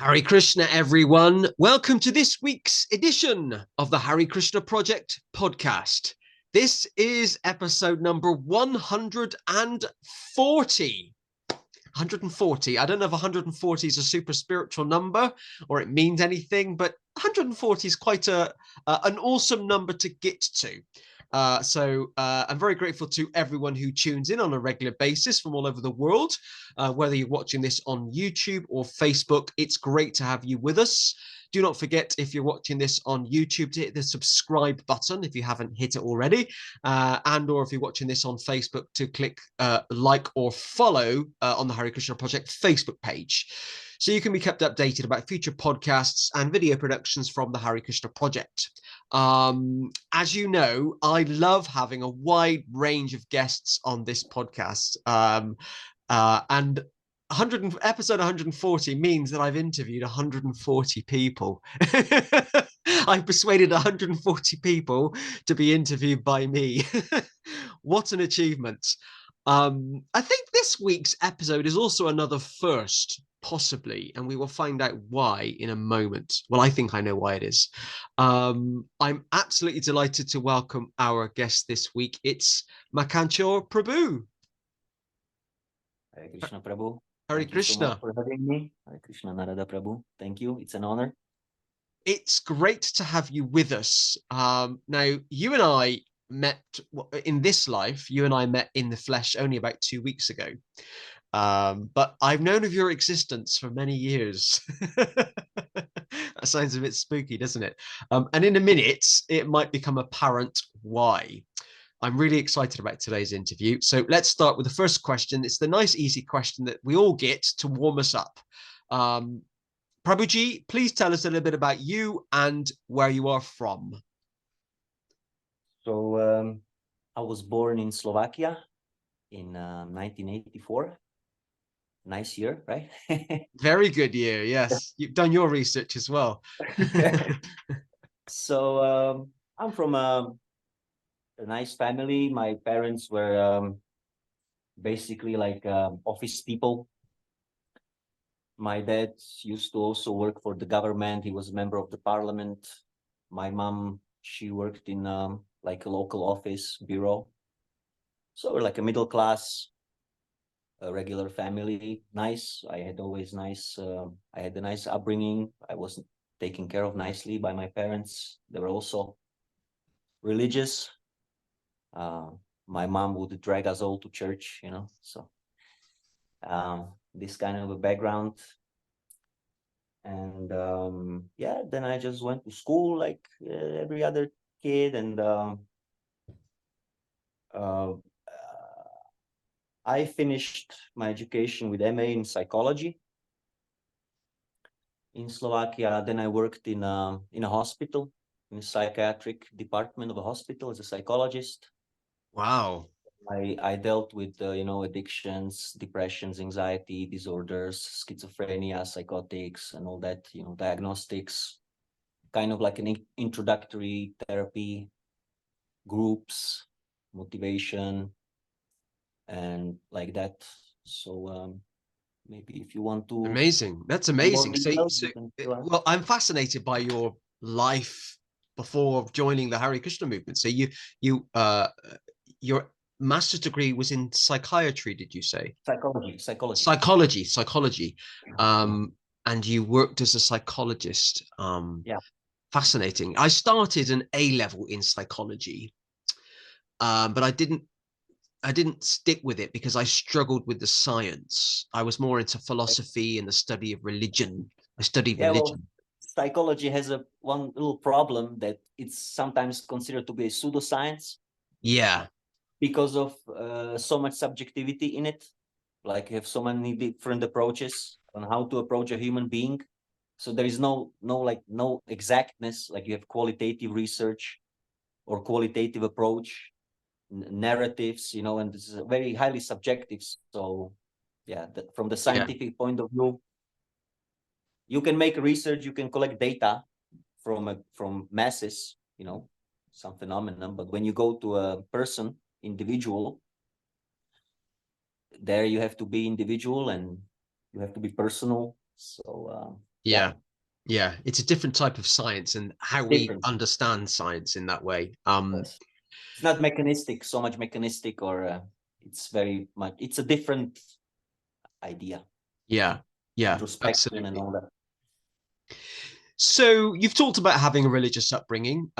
Hare Krishna, everyone. Welcome to this week's edition of the Hare Krishna Project podcast. This is episode number 140. 140. I don't know if 140 is a super spiritual number or it means anything, but 140 is quite an awesome number to get to. I'm very grateful to everyone who tunes in on a regular basis from all over the world, whether you're watching this on YouTube or Facebook. It's great to have you with us. Do not forget, if you're watching this on YouTube, to hit the subscribe button if you haven't hit it already, or if you're watching this on Facebook, to click like or follow on the Hare Krishna Project Facebook page, so you can be kept updated about future podcasts and video productions from the Hare Krishna Project. As you know, I love having a wide range of guests on this podcast, and episode 140 means that I've interviewed 140 people. I've persuaded 140 people to be interviewed by me. What an achievement. I think this week's episode is also another first, possibly, and we will find out why in a moment. Well, I think I know why it is. I'm absolutely delighted to welcome our guest this week. It's Makhancora Prabhu. Hare Krishna Prabhu. Hare Krishna. Thank you so much for having me. Hare Krishna Narada Prabhu. Thank you. It's an honor. It's great to have you with us. Now, you and I met in this life. You and I met in the flesh only about 2 weeks ago. But I've known of your existence for many years. That sounds a bit spooky, doesn't it? And in a minute, it might become apparent why. I'm really excited about today's interview. So let's start with the first question. It's the nice, easy question that we all get to warm us up. Prabhuji, please tell us a little bit about you and where you are from. So I was born in Slovakia in 1984. Nice year, right? Very good year, yes. You've done your research as well. So I'm from a nice family. My parents were basically like office people. My dad used to also work for the government. He was a member of the parliament. My mom, she worked in like a local office bureau. So we're like a middle class, a regular family. Nice. I had always nice. I had a nice upbringing. I was taken care of nicely by my parents. They were also religious. My mom would drag us all to church, you know. So this kind of a background. And yeah, then I just went to school like every other kid, and I finished my education with MA in psychology in Slovakia. Then I worked in a hospital, in a psychiatric department of a hospital as a psychologist. Wow. I dealt with addictions, depressions, anxiety disorders, schizophrenia, psychotics, and all that, diagnostics, kind of like an introductory therapy, groups, motivation, and like that. So maybe if you want to. Amazing. That's amazing. Well, I'm fascinated by your life before joining the Hare Krishna movement. So your master's degree was in psychiatry, did you say? Psychology. And you worked as a psychologist. Yeah. Fascinating. I started an A-level in psychology, but I didn't stick with it because I struggled with the science. I was more into philosophy and the study of religion. I studied religion. Well, psychology has one little problem, that it's sometimes considered to be a pseudoscience. Yeah. Because of so much subjectivity in it. Like you have so many different approaches on how to approach a human being. So there is no exactness. Like you have qualitative research or qualitative approach, narratives, and this is very highly subjective. So yeah, from the scientific point of view, you can make research, you can collect data from masses, some phenomenon. But when you go to a person, individual, there you have to be individual and you have to be personal. So Yeah. Yeah. It's a different type of science and how we Different. understand science in that way. Yes. It's not mechanistic, so much mechanistic, or it's very much, it's a different idea, Yeah. Yeah. introspection and Absolutely. all that. So you've talked about having a religious upbringing.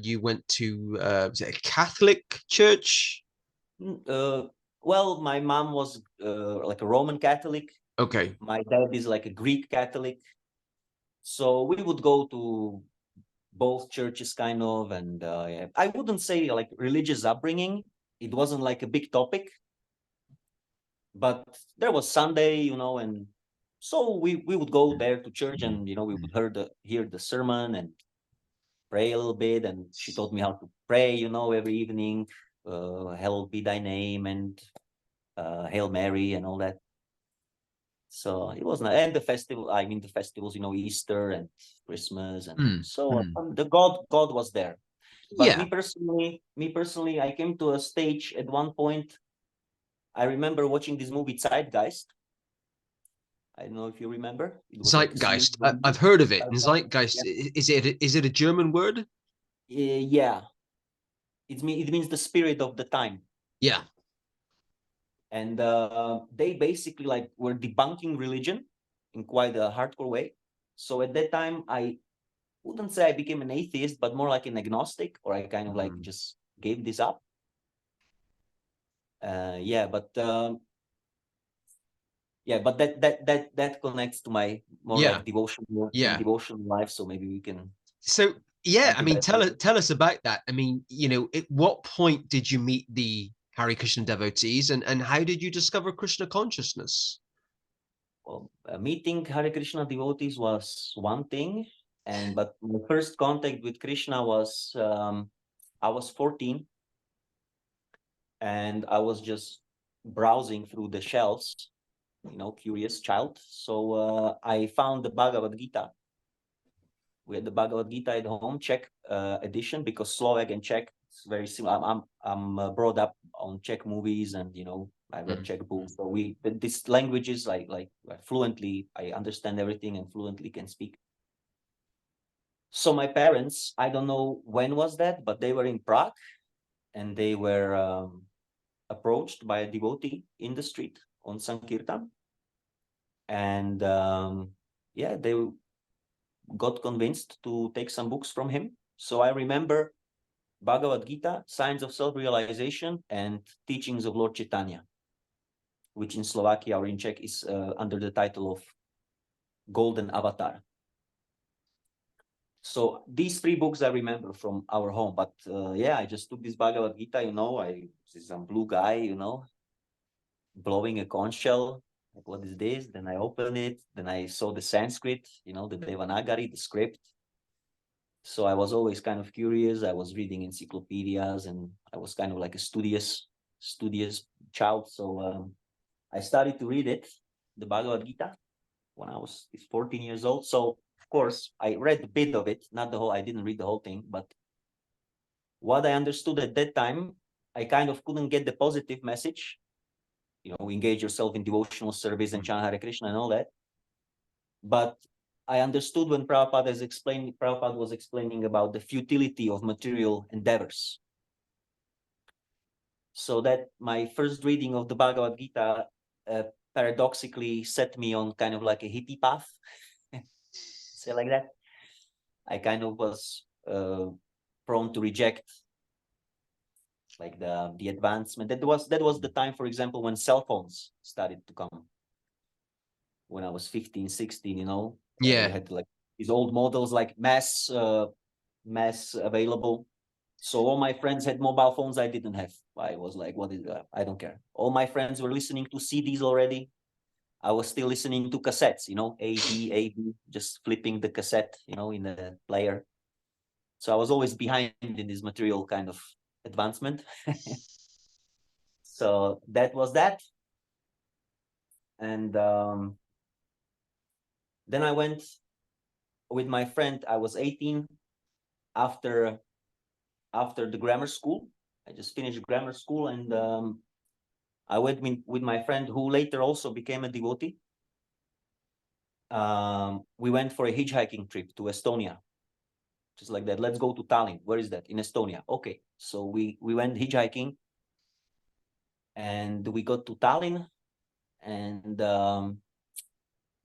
You went to was it a Catholic church? Well, my mom was like a Roman Catholic. Okay. My dad is like a Greek Catholic. So we would go to both churches kind of, and I wouldn't say like religious upbringing. It wasn't like a big topic, but there was Sunday, and so we would go there to church, and we would hear the sermon and pray a little bit. And she taught me how to pray, every evening, hallowed be thy name, and Hail Mary and all that. So it was not, and the festival. I mean, the festivals, Easter and Christmas, and Mm, so mm. the God was there. But Yeah. me personally, I came to a stage at one point. I remember watching this movie Zeitgeist. I don't know if you remember. It was like a series Zeitgeist. of I've movies. heard of it. And Zeitgeist. zeitgeist, Yeah. is it a German word? Yeah. It means the spirit of the time. Yeah. And they basically like were debunking religion in quite a hardcore way. So at that time, I wouldn't say I became an atheist, but more like an agnostic, or I kind of like Mm. just gave this up. Yeah, but that connects to my more Yeah. like Yeah. devotional life. So maybe we can So yeah, come I to mean, that tell us later. tell us about that. I mean, at what point did you meet the Hare Krishna devotees, and how did you discover Krishna consciousness? Well, meeting Hare Krishna devotees was one thing, but my first contact with Krishna was I was 14, and I was just browsing through the shelves, curious child. So I found the Bhagavad Gita. We had the Bhagavad Gita at home, Czech edition, because Slovak and Czech is very similar. I'm brought up on Czech movies, and I read Mm. Czech books. So this languages like fluently, I understand everything and fluently can speak. So my parents, I don't know when was that, but they were in Prague, and they were approached by a devotee in the street on Sankirtan, and yeah, they got convinced to take some books from him. So I remember Bhagavad Gita, Signs of Self-Realization, and Teachings of Lord Chaitanya, which in Slovakia or in Czech is under the title of Golden Avatar. So these three books I remember from our home. But yeah, I just took this Bhagavad Gita, I see some blue guy, blowing a conch shell. Like, what is this? Then I opened it. Then I saw the Sanskrit, the Devanagari, the script. So I was always kind of curious. I was reading encyclopedias, and I was kind of like a studious child. So I started to read it, the Bhagavad Gita, when I was 14 years old. So of course I read a bit of it, not the whole. I didn't read the whole thing, but what I understood at that time, I kind of couldn't get the positive message. Engage yourself in devotional service and chant Hare Krishna and all that. But I understood when Prabhupada was explaining about the futility of material endeavors. So that my first reading of the Bhagavad Gita paradoxically set me on kind of like a hippie path, say like that. I kind of was prone to reject like the advancement. That was the time, for example, when cell phones started to come. When I was 15, 16, you Yeah. had like these old models, like mass available. So all my friends had mobile phones. I didn't have. I was like, what is that? I don't care. All my friends were listening to CDs already. I was still listening to cassettes, A, B, just flipping the cassette, in the player. So I was always behind in this material kind of advancement. So that was that. And then I went with my friend. I was 18 after the grammar school. I just finished grammar school, and I went with my friend, who later also became a devotee. we went for a hitchhiking trip to Estonia. Just like that. Let's go to Tallinn. Where is that? In Estonia. Okay. So we went hitchhiking, and we got to Tallinn, and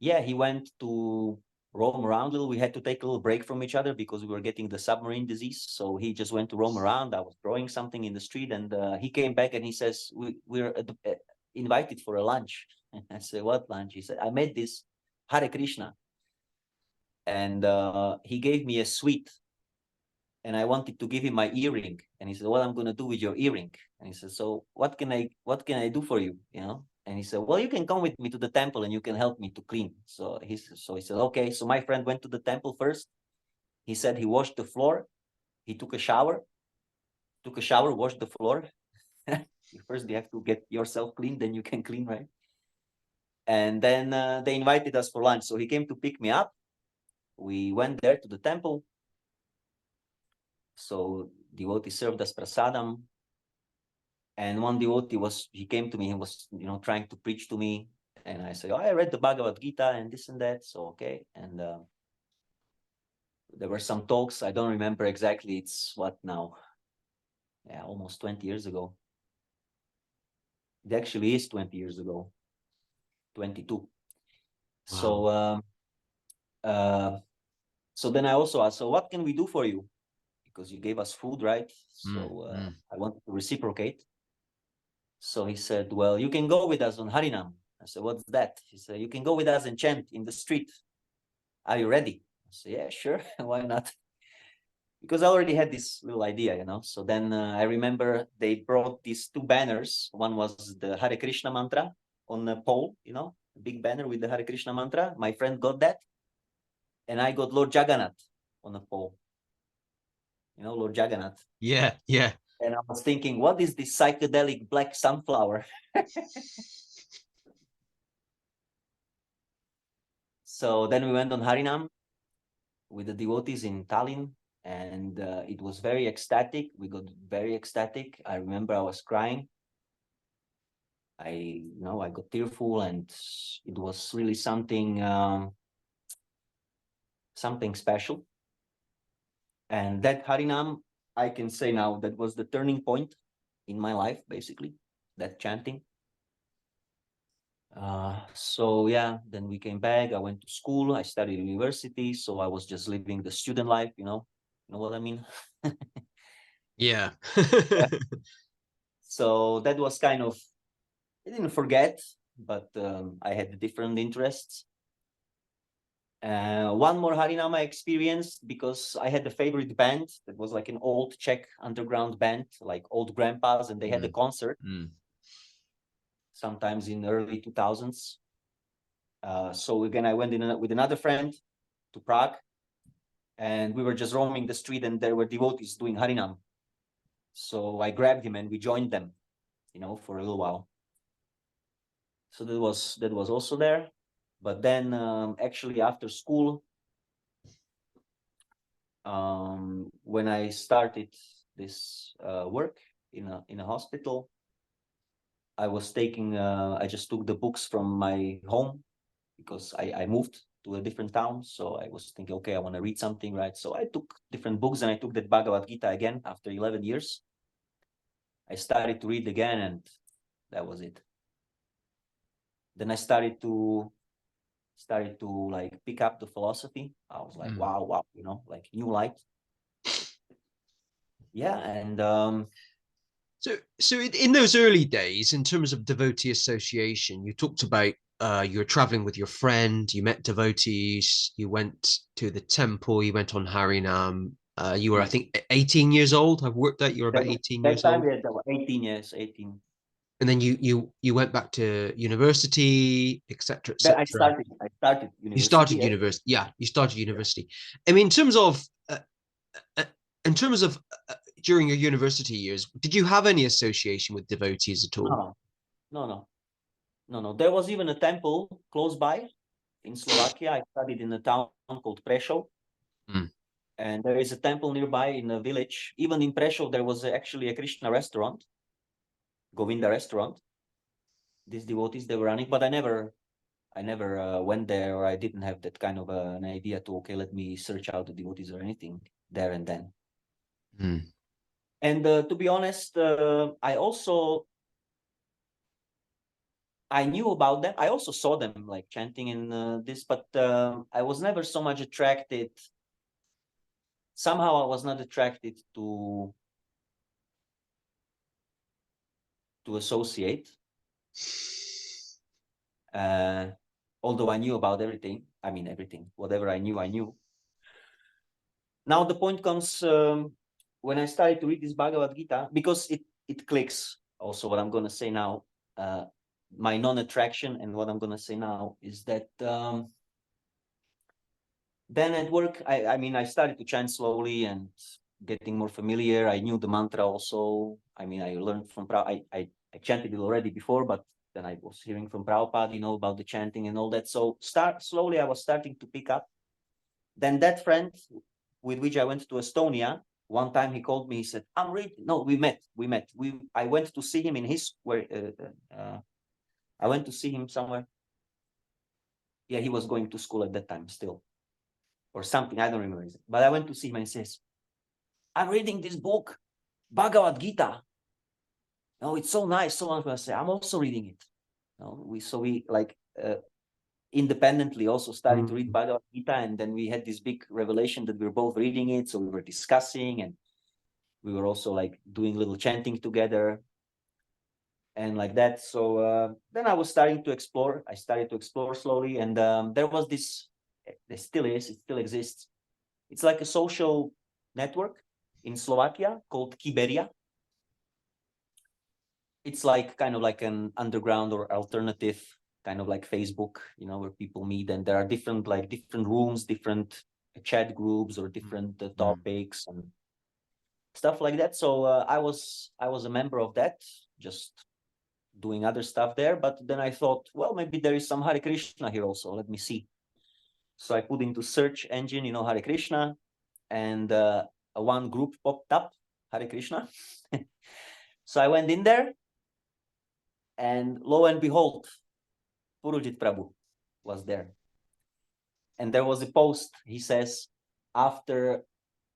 yeah, he went to roam around a little. We had to take a little break from each other because we were getting the submarine disease. So he just went to roam around. I was throwing something in the street, and he came back and he says, we're invited for a lunch. I said, what lunch? He said, I made this Hare Krishna. And he gave me a sweet, and I wanted to give him my earring. And he said, what I'm going to do with your earring? And he said, so what can I do for you? You know? And he said, well, you can come with me to the temple and you can help me to clean. So he said, okay. So my friend went to the temple first. He said he washed the floor. He took a shower, washed the floor. First, you have to get yourself clean, then you can clean, right? And then they invited us for lunch. So he came to pick me up. We went there to the temple. So devotee served us prasadam. And one devotee he came to me, he was, trying to preach to me. And I said, oh, I read the Bhagavad Gita and this and that. So, okay. And there were some talks. I don't remember exactly. It's what now? Yeah, almost 20 years ago. It actually is 20 years ago. 22. Wow. So then I also asked, so what can we do for you? Because you gave us food, right? So I wanted to reciprocate. So he said, well, you can go with us on harinam. I said, what's that? He said, you can go with us and chant in the street. Are you ready? I said, yeah, sure. Why not? Because I already had this little idea, So then I remember they brought these two banners. One was the Hare Krishna mantra on a pole, a big banner with the Hare Krishna mantra. My friend got that. And I got Lord Jagannath on a pole. Lord Jagannath. Yeah, yeah. And I was thinking, what is this psychedelic black sunflower? So then we went on harinam with the devotees in Tallinn, and it was very ecstatic. We got very ecstatic. I remember I was crying. I got tearful, and it was really something special. And that harinam, I can say now, that was the turning point in my life, basically, that chanting. So yeah, then we came back. I went to school. I studied university. So I was just living the student life, you know what I mean? Yeah. So that was kind of, I didn't forget, but I had different interests. One more harinam I experienced because I had a favorite band that was like an old Czech underground band, like old grandpas, and they had a concert sometimes in early 2000s. So again, I went with another friend to Prague, and we were just roaming the street, and there were devotees doing harinam. So I grabbed him and we joined them, for a little while. So that was also there. But then actually after school, when I started this work in a hospital, I just took the books from my home because I moved to a different town. So I was thinking, okay, I want to read something, right? So I took different books, and I took that Bhagavad Gita again after 11 years. I started to read again, and that was it. Then I started to like pick up the philosophy. I was like, wow, like new light. Yeah, and so in those early days, in terms of devotee association, you talked about you were traveling with your friend, you met devotees, you went to the temple, you went on harinam. You were, I think, 18 years old. I've worked out you were about 18 years old. That time, 18 years, 18. And then you went back to university, etc., etc. I started university. You started university. Yeah, you started university. I mean, in terms of during your university years, did you have any association with devotees at all? No. There was even a temple close by in Slovakia. I studied in a town called Prešov. And there is a temple nearby in a village. Even in Prešov, there was actually a Krishna restaurant, Govinda restaurant. These devotees, they were running, but I never I never went there, or I didn't have that kind of an idea to, okay, let me search out the devotees or anything there and then. And to be honest, I knew about them. I also saw them like chanting in this, but I was never so much attracted. Somehow I was not attracted to associate. Although I knew about everything. I mean, everything. Whatever I knew, I knew. Now the point comes when I started to read this Bhagavad Gita, because it clicks also what I'm going to say now. My non-attraction and what I'm going to say now is that then at work, I mean, I started to chant slowly and getting more familiar. I knew the mantra also. I mean, I learned from Prabhupada. I chanted it already before, but then I was hearing from Prabhupada, about the chanting and all that. So slowly I was starting to pick up. Then that friend with which I went to Estonia, one time he called me, he said, I'm reading. No, we met. I went to see him in his, I went to see him somewhere. Yeah, he was going to school at that time still, or something. I don't remember. But I went to see him and he says, I'm reading this book, Bhagavad Gita. Oh, it's so nice. So I say, I'm also reading it. We like independently also started to read Bhagavad Gita, and then we had this big revelation that we were both reading it. So we were discussing, and we were also like doing little chanting together and like that. So then I was starting to explore. I started to explore slowly, and there was this, it still exists. It's like a social network in Slovakia called Kiberia. It's like kind of like an underground or alternative kind of like Facebook, where people meet, and there are different rooms, different chat groups, or different topics and stuff like that. So I was a member of that, just doing other stuff there. But then I thought, well, maybe there is some Hare Krishna here also. Let me see. So I put into search engine, Hare Krishna, and one group popped up, Hare Krishna. So I went in there, and lo and behold, Purujit Prabhu was there. And there was a post. He says, after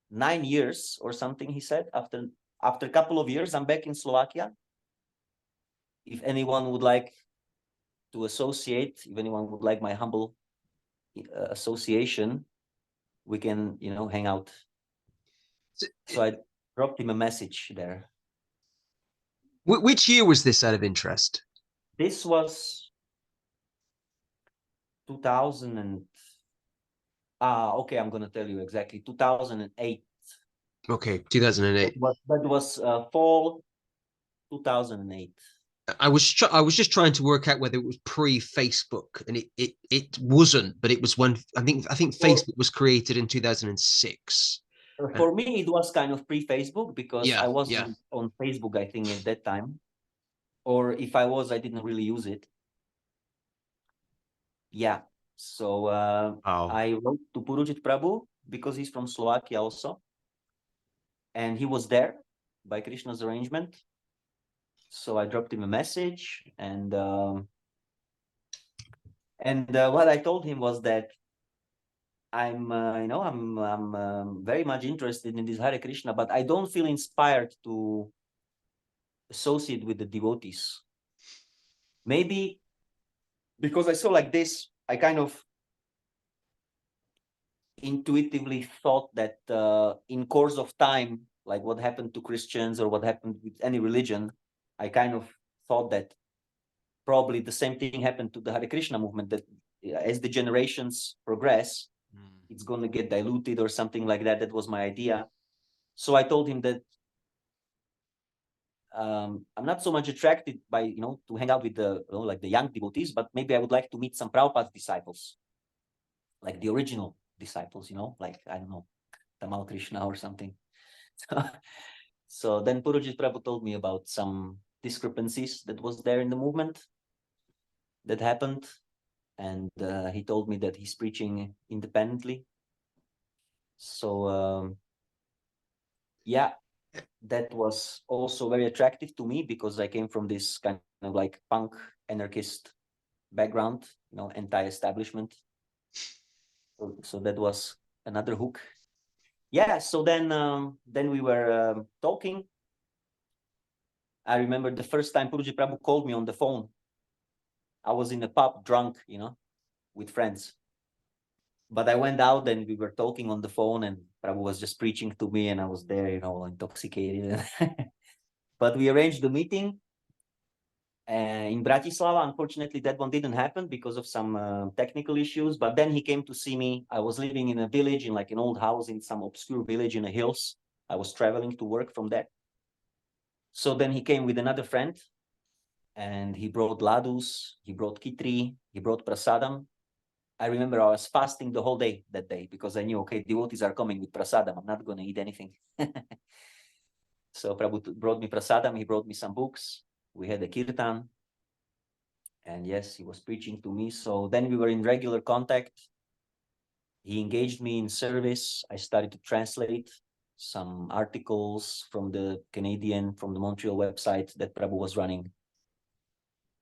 9 years or something, he said, after a couple of years, I'm back in Slovakia. If anyone would like to associate, if anyone would like my humble association, we can, hang out. So I dropped him a message there. Which year was this, out of interest? This was 2000 and okay, I'm gonna tell you exactly. 2008. Okay, 2008. That was fall 2008. I was just trying to work out whether it was pre-Facebook, and it wasn't, but it was when I think Facebook was created in 2006. For me, it was kind of pre-Facebook, because Yeah, I wasn't on Facebook, I think, at that time. Or if I was, I didn't really use it. Yeah. So I wrote to Purujit Prabhu, because he's from Slovakia also. And he was there by Krishna's arrangement. So I dropped him a message, and what I told him was that I'm very much interested in this Hare Krishna, but I don't feel inspired to associate with the devotees. Maybe because I saw like this, I kind of intuitively thought that in course of time, like what happened to Christians or what happened with any religion, I kind of thought that probably the same thing happened to the Hare Krishna movement, that as the generations progress, it's going to get diluted or something like that. That was my idea. So I told him that I'm not so much attracted by, to hang out with the, like the young devotees, but maybe I would like to meet some Prabhupada's disciples, like the original disciples, like, I don't know, Tamal Krishna or something. So then Purujit Prabhu told me about some discrepancies that was there in the movement that happened. And he told me that he's preaching independently. So yeah, that was also very attractive to me, because I came from this kind of like punk anarchist background, anti-establishment. So that was another hook. Yeah. So then we were talking. I remember the first time Purujit Prabhu called me on the phone. I was in a pub, drunk, with friends. But I went out and we were talking on the phone, and Prabhu was just preaching to me, and I was there, intoxicated. But we arranged the meeting in Bratislava. Unfortunately, that one didn't happen because of some technical issues. But then he came to see me. I was living in a village, in like an old house in some obscure village in the hills. I was traveling to work from there. So then he came with another friend, and he brought ladus, he brought kitri, he brought prasadam. I remember I was fasting the whole day that day because I knew, okay, devotees are coming with prasadam. I'm not going to eat anything. So Prabhu brought me prasadam. He brought me some books. We had a kirtan. And yes, he was preaching to me. So then we were in regular contact. He engaged me in service. I started to translate some articles from the Montreal website that Prabhu was running.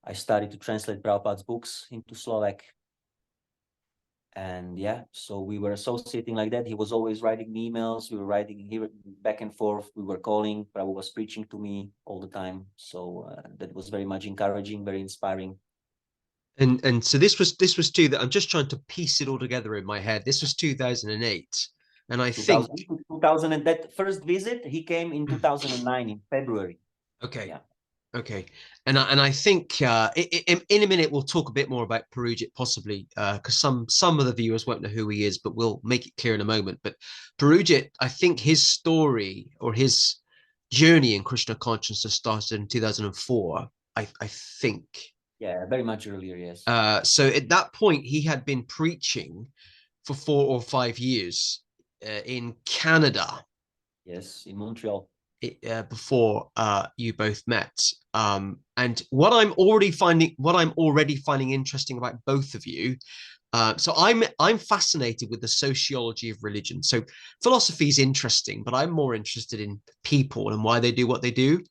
I started to translate Prabhupada's books into Slovak. And yeah, so we were associating like that. He was always writing me emails. We were writing here back and forth. We were calling. Prabhu was preaching to me all the time. So that was very much encouraging, very inspiring. And so this was two that I'm just trying to piece it all together in my head. This was 2008, and I think 2000 and that first visit he came in 2009 in February. Okay. Yeah. Okay, and I think in a minute we'll talk a bit more about Purujit possibly because some of the viewers won't know who he is, but we'll make it clear in a moment. But Purujit, I think his story or his journey in Krishna consciousness started in 2004. I think. Yeah, very much earlier. Yes. So at that point, he had been preaching for 4 or 5 years in Canada. Yes, in Montreal. Before you both met. And what I'm already finding interesting about both of you. So I'm fascinated with the sociology of religion. So philosophy is interesting, but I'm more interested in people and why they do what they do.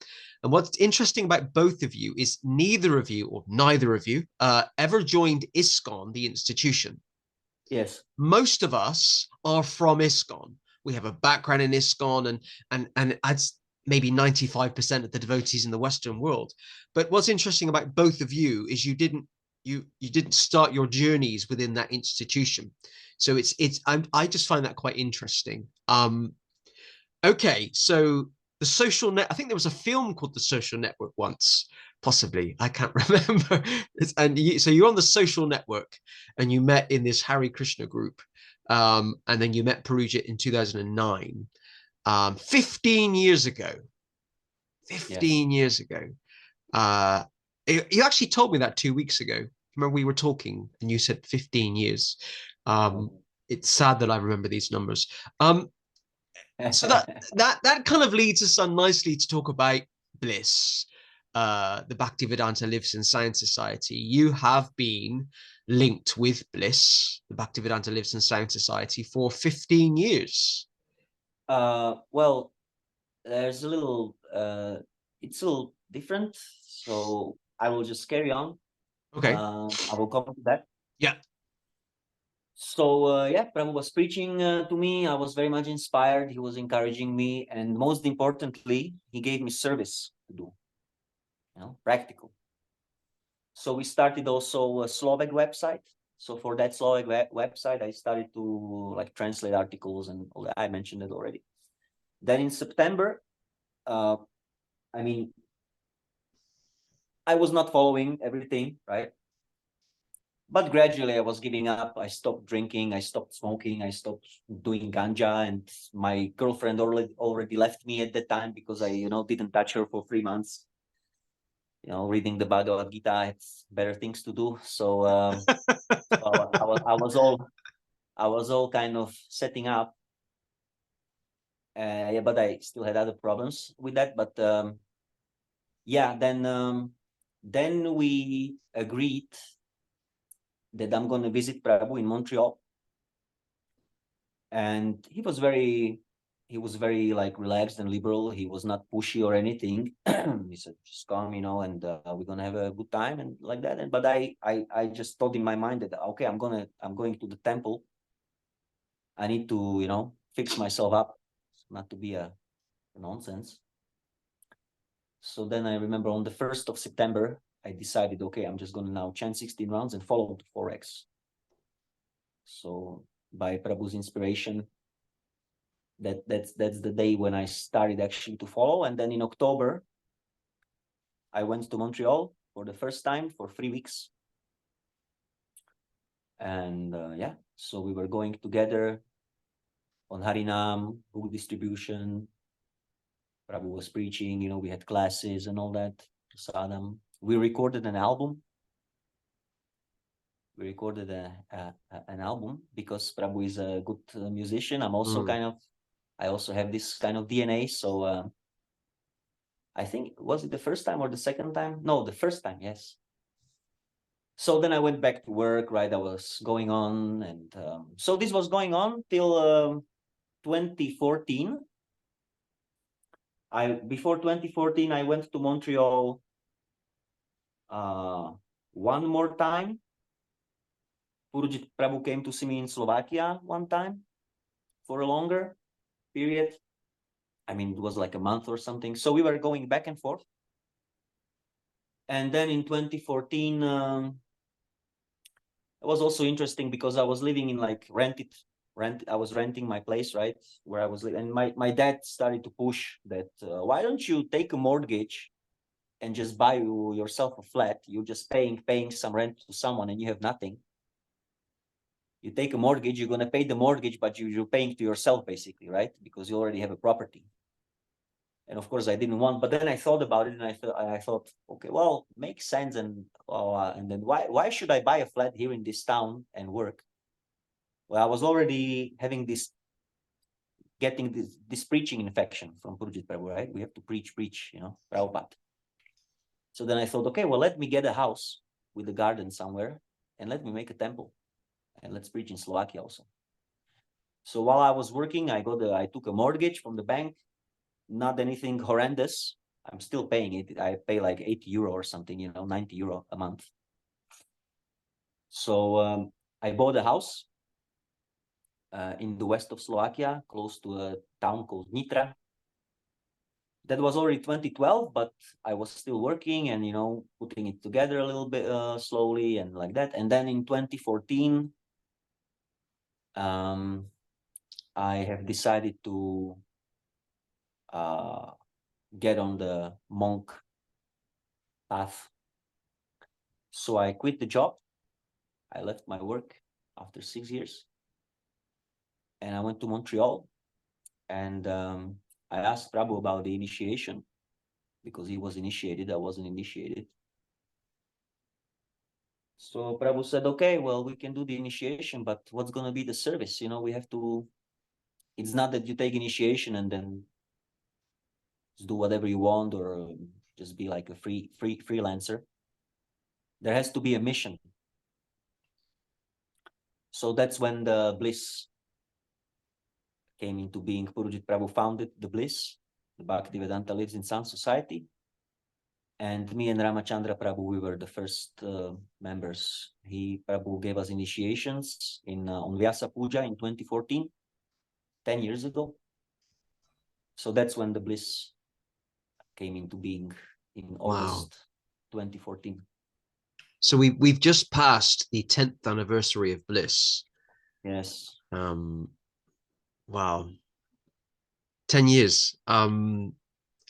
And what's interesting about both of you is neither of you ever joined ISKCON, the institution. Yes. Most of us are from ISKCON. We have a background in ISKCON, and it's maybe 95% of the devotees in the Western world. But what's interesting about both of you is you didn't start your journeys within that institution. So I just find that quite interesting. Okay, so the social net. I think there was a film called The Social Network once, possibly. I can't remember. So you're on the social network, and you met in this Hare Krishna group, and then you met Purujit in 2009, 15 years ago. 15 years ago. You actually told me that 2 weeks ago. Remember we were talking, and you said 15 years. It's sad that I remember these numbers. So that kind of leads us on nicely to talk about BLISS, the Bhaktivedanta Lives and Science Society. You have been linked with BLISS, the Bhaktivedanta Lives and Science Society, for 15 years. Well, there's a little, it's a little different. So I will just carry on. Okay. I will come to that. Yeah. So yeah, Prabhu was preaching to me. I was very much inspired. He was encouraging me, and most importantly, he gave me service to do, practical. So we started also a Slovak website. So for that Slovak website, I started to translate articles, and I mentioned it already. Then in September, I mean, I was not following everything, right? But gradually I was giving up. I stopped drinking. I stopped smoking. I stopped doing ganja. And my girlfriend already left me at that time because I, didn't touch her for 3 months. Reading the Bhagavad Gita, I had better things to do. So, I was all kind of setting up. Yeah, but I still had other problems with that. But yeah, then we agreed that I'm going to visit Prabhu in Montreal. And he he was very like relaxed and liberal. He was not pushy or anything. He said, just come, you know, and we're gonna have a good time and like that. And but I just thought in my mind that okay, I'm going to the temple. I need to, you know, fix myself up, not to be a nonsense. So then I remember on the 1st of September, I decided, okay, I'm just gonna now chant 16 rounds and follow the 4x. So by Prabhu's inspiration, that's the day when I started actually to follow. And then in October, I went to Montreal for the first time for 3 weeks. And yeah, so we were going together on harinam, book distribution. Prabhu was preaching, you know, we had classes and all that. Sadam. We recorded an album. We recorded an album because Prabhu is a good musician. I'm also I also have this kind of DNA. So I think, was it the first time or the second time? No, the first time, yes. So then I went back to work, right? I was going on. And so this was going on till 2014. Before 2014, I went to Montreal one more time. Purujit Prabhu came to see me in Slovakia one time for a longer period. I mean, it was like a month or something. So we were going back and forth. And then in 2014, it was also interesting because I was living in like I was renting my place, right, where I was living. And my dad started to push that, why don't you take a mortgage and just buy yourself a flat? You're just paying some rent to someone and you have nothing. You take a mortgage, you're going to pay the mortgage, but you're paying to yourself basically, right? Because you already have a property. And of course I didn't want, but then I thought about it and I thought, okay, well, makes sense. And then why should I buy a flat here in this town and work? Well, I was already having getting this preaching infection from Purujit Prabhu, right? We have to preach, you know, Prabhupada. So then I thought, okay, well, let me get a house with a garden somewhere and let me make a temple and let's preach in Slovakia also. So while I was working, I took a mortgage from the bank, not anything horrendous. I'm still paying it. I pay like 80 euro or something, you know, 90 euro a month. So I bought a house in the west of Slovakia, close to a town called Nitra. That was already 2012, but I was still working and, you know, putting it together a little bit slowly and like that. And then in 2014, I have decided to get on the monk path. So I quit the job. I left my work after 6 years. And I went to Montreal. And I asked Prabhu about the initiation because he was initiated. I wasn't initiated. So Prabhu said, okay, well, we can do the initiation, but what's going to be the service? You know, we have to, it's not that you take initiation and then just do whatever you want or just be like a freelancer. There has to be a mission. So that's when the BLISS came into being. Purujit Prabhu founded the BLISS, the Bhaktivedanta Lives in Sound Society. And me and Ramachandra Prabhu, we were the first members. Prabhu gave us initiations on Vyasa Puja in 2014, 10 years ago. So that's when the BLISS came into being in August 2014. So we've just passed the 10th anniversary of BLISS. Yes. Wow. 10 years.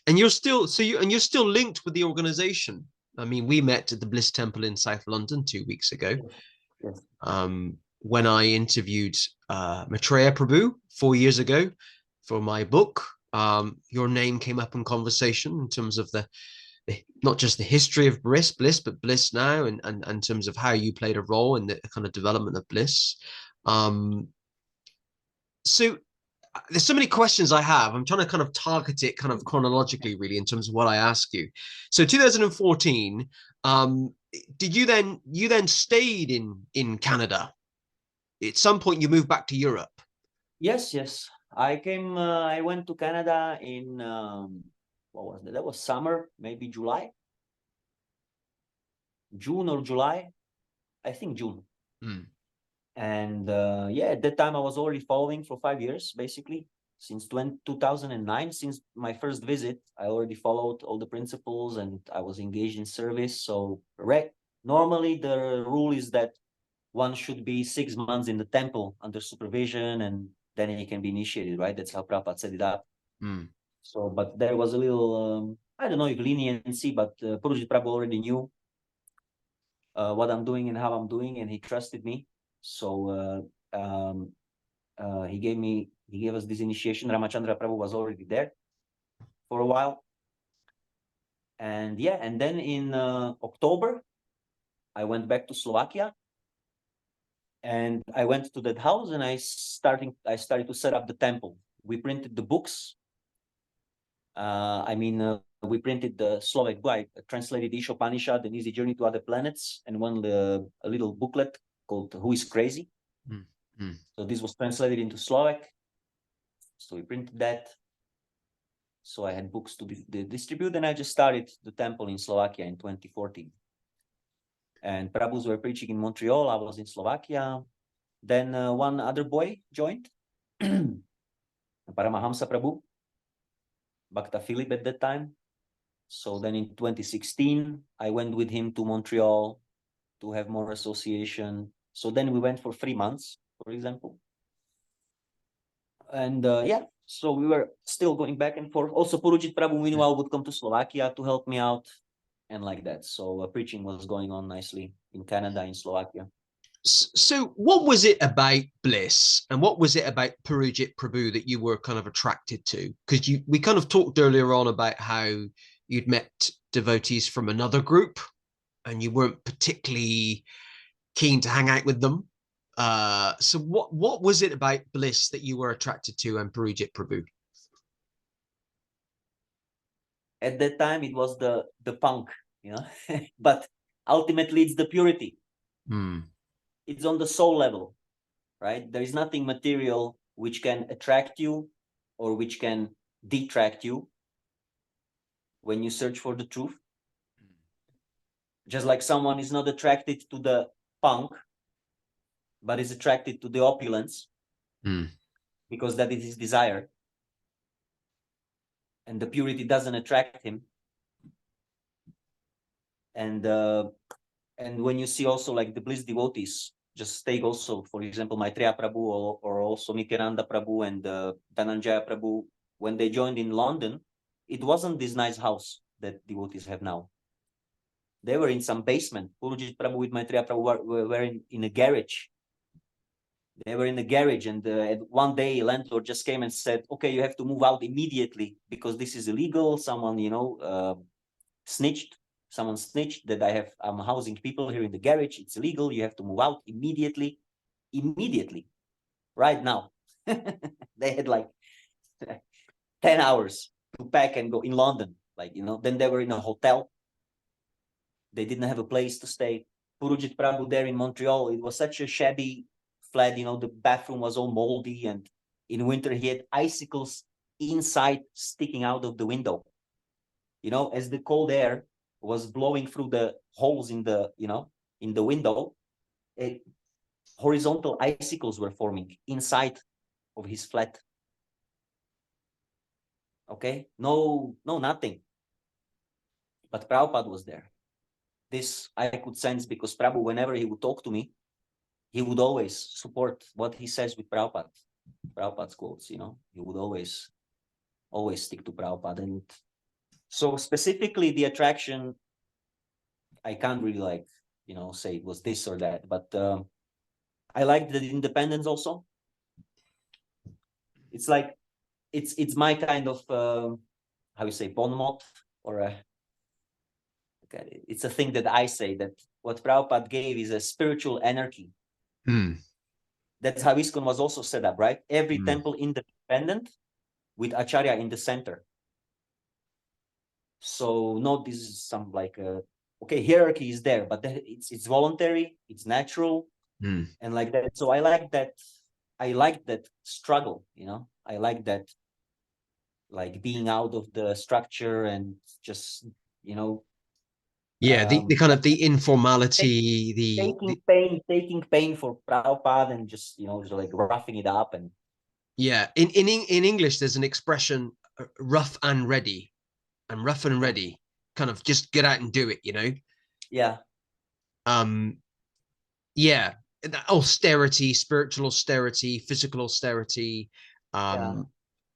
And you're still you're still linked with the organization. I mean, we met at the Bliss Temple in South London 2 weeks ago. Yes. When I interviewed Makhancora Prabhu 4 years ago for my book, your name came up in conversation in terms of not just the history of Bliss, but Bliss now, and in terms of how you played a role in the kind of development of Bliss. So there's so many questions I have. I'm trying to kind of target it kind of chronologically, really, in terms of what I ask you. So 2014, did you then stayed in Canada? At some point, you moved back to Europe. Yes. I went to Canada in, what was that? That was summer, maybe July. June or July, I think June. Mm. And yeah, at that time I was already following for 5 years, basically. Since 2009, since my first visit, I already followed all the principles and I was engaged in service. So normally the rule is that one should be 6 months in the temple under supervision and then he can be initiated, right? That's how Prabhupada set it up. Mm. So, but there was a little, I don't know if leniency, but Purujit Prabhu already knew what I'm doing and how I'm doing, and he trusted me. So he gave us this initiation. Ramachandra Prabhu was already there for a while. And yeah, and then in October, I went back to Slovakia. And I went to that house and I started to set up the temple. We printed the books. We printed the Slovak book. I translated Ishopanishad, An Easy Journey to Other Planets, and a little booklet called Who is Crazy? Mm. Mm. So this was translated into Slovak. So we printed that. So I had books to distribute, and I just started the temple in Slovakia in 2014. And Prabhus were preaching in Montreal. I was in Slovakia. Then one other boy joined, Paramahamsa Prabhu, Bhakta Philip at that time. So then in 2016, I went with him to Montreal to have more association. So then we went for 3 months, for example. And yeah, so we were still going back and forth. Also, Purujit Prabhu meanwhile would come to Slovakia to help me out and like that. So preaching was going on nicely in Canada, in Slovakia. So what was it about BLISS and what was it about Purujit Prabhu that you were kind of attracted to? Because we kind of talked earlier on about how you'd met devotees from another group and you weren't particularly keen to hang out with them. So what was it about BLISS that you were attracted to and Purujit Prabhu? At that time, it was the punk, but ultimately it's the purity. It's on the soul level, right? There is nothing material which can attract you or which can detract you when you search for the truth. Just like someone is not attracted to the punk, but is attracted to the opulence because that is his desire. And the purity doesn't attract him. And when you see also like the bliss devotees, just take also, for example, Maitreya Prabhu or also Nityananda Prabhu and Dhananjaya Prabhu, when they joined in London, it wasn't this nice house that devotees have now. They were in some basement. Purujit Prabhu with Maitreya Prabhu were in a garage. They were in the garage, and one day a landlord just came and said, okay, you have to move out immediately because this is illegal. Someone, snitched. Someone snitched that I'm housing people here in the garage. It's illegal. You have to move out immediately. Immediately. Right now. They had like 10 hours to pack and go in London. Then they were in a hotel. They didn't have a place to stay. Purujit Prabhu there in Montreal, it was such a shabby flat, the bathroom was all moldy, and in winter he had icicles inside sticking out of the window. As the cold air was blowing through the holes in the window, horizontal icicles were forming inside of his flat. Okay, no, nothing. But Prabhupada was there. This I could sense because Prabhu, whenever he would talk to me, he would always support what he says with Prabhupada. Prabhupada's quotes, he would always stick to Prabhupada. And so specifically the attraction, I can't really say it was this or that, but I like the independence also. It's like, it's my kind of, how you say, bon mot, or it's a thing that I say, that what Prabhupada gave is a spiritual anarchy. That's how ISKCON was also set up, right? Every temple independent with Acharya in the center. So not this is some hierarchy is there, but it's voluntary, it's natural, and like that. So I like that struggle, I like that, like being out of the structure and just, you know, Yeah, the kind of the informality, taking pain for Prabhupada and just, you know, just like roughing it up. And yeah, in English there's an expression, rough and ready, and rough and ready, kind of just get out and do it, you know. yeah, Yeah, austerity, spiritual austerity, physical austerity, yeah,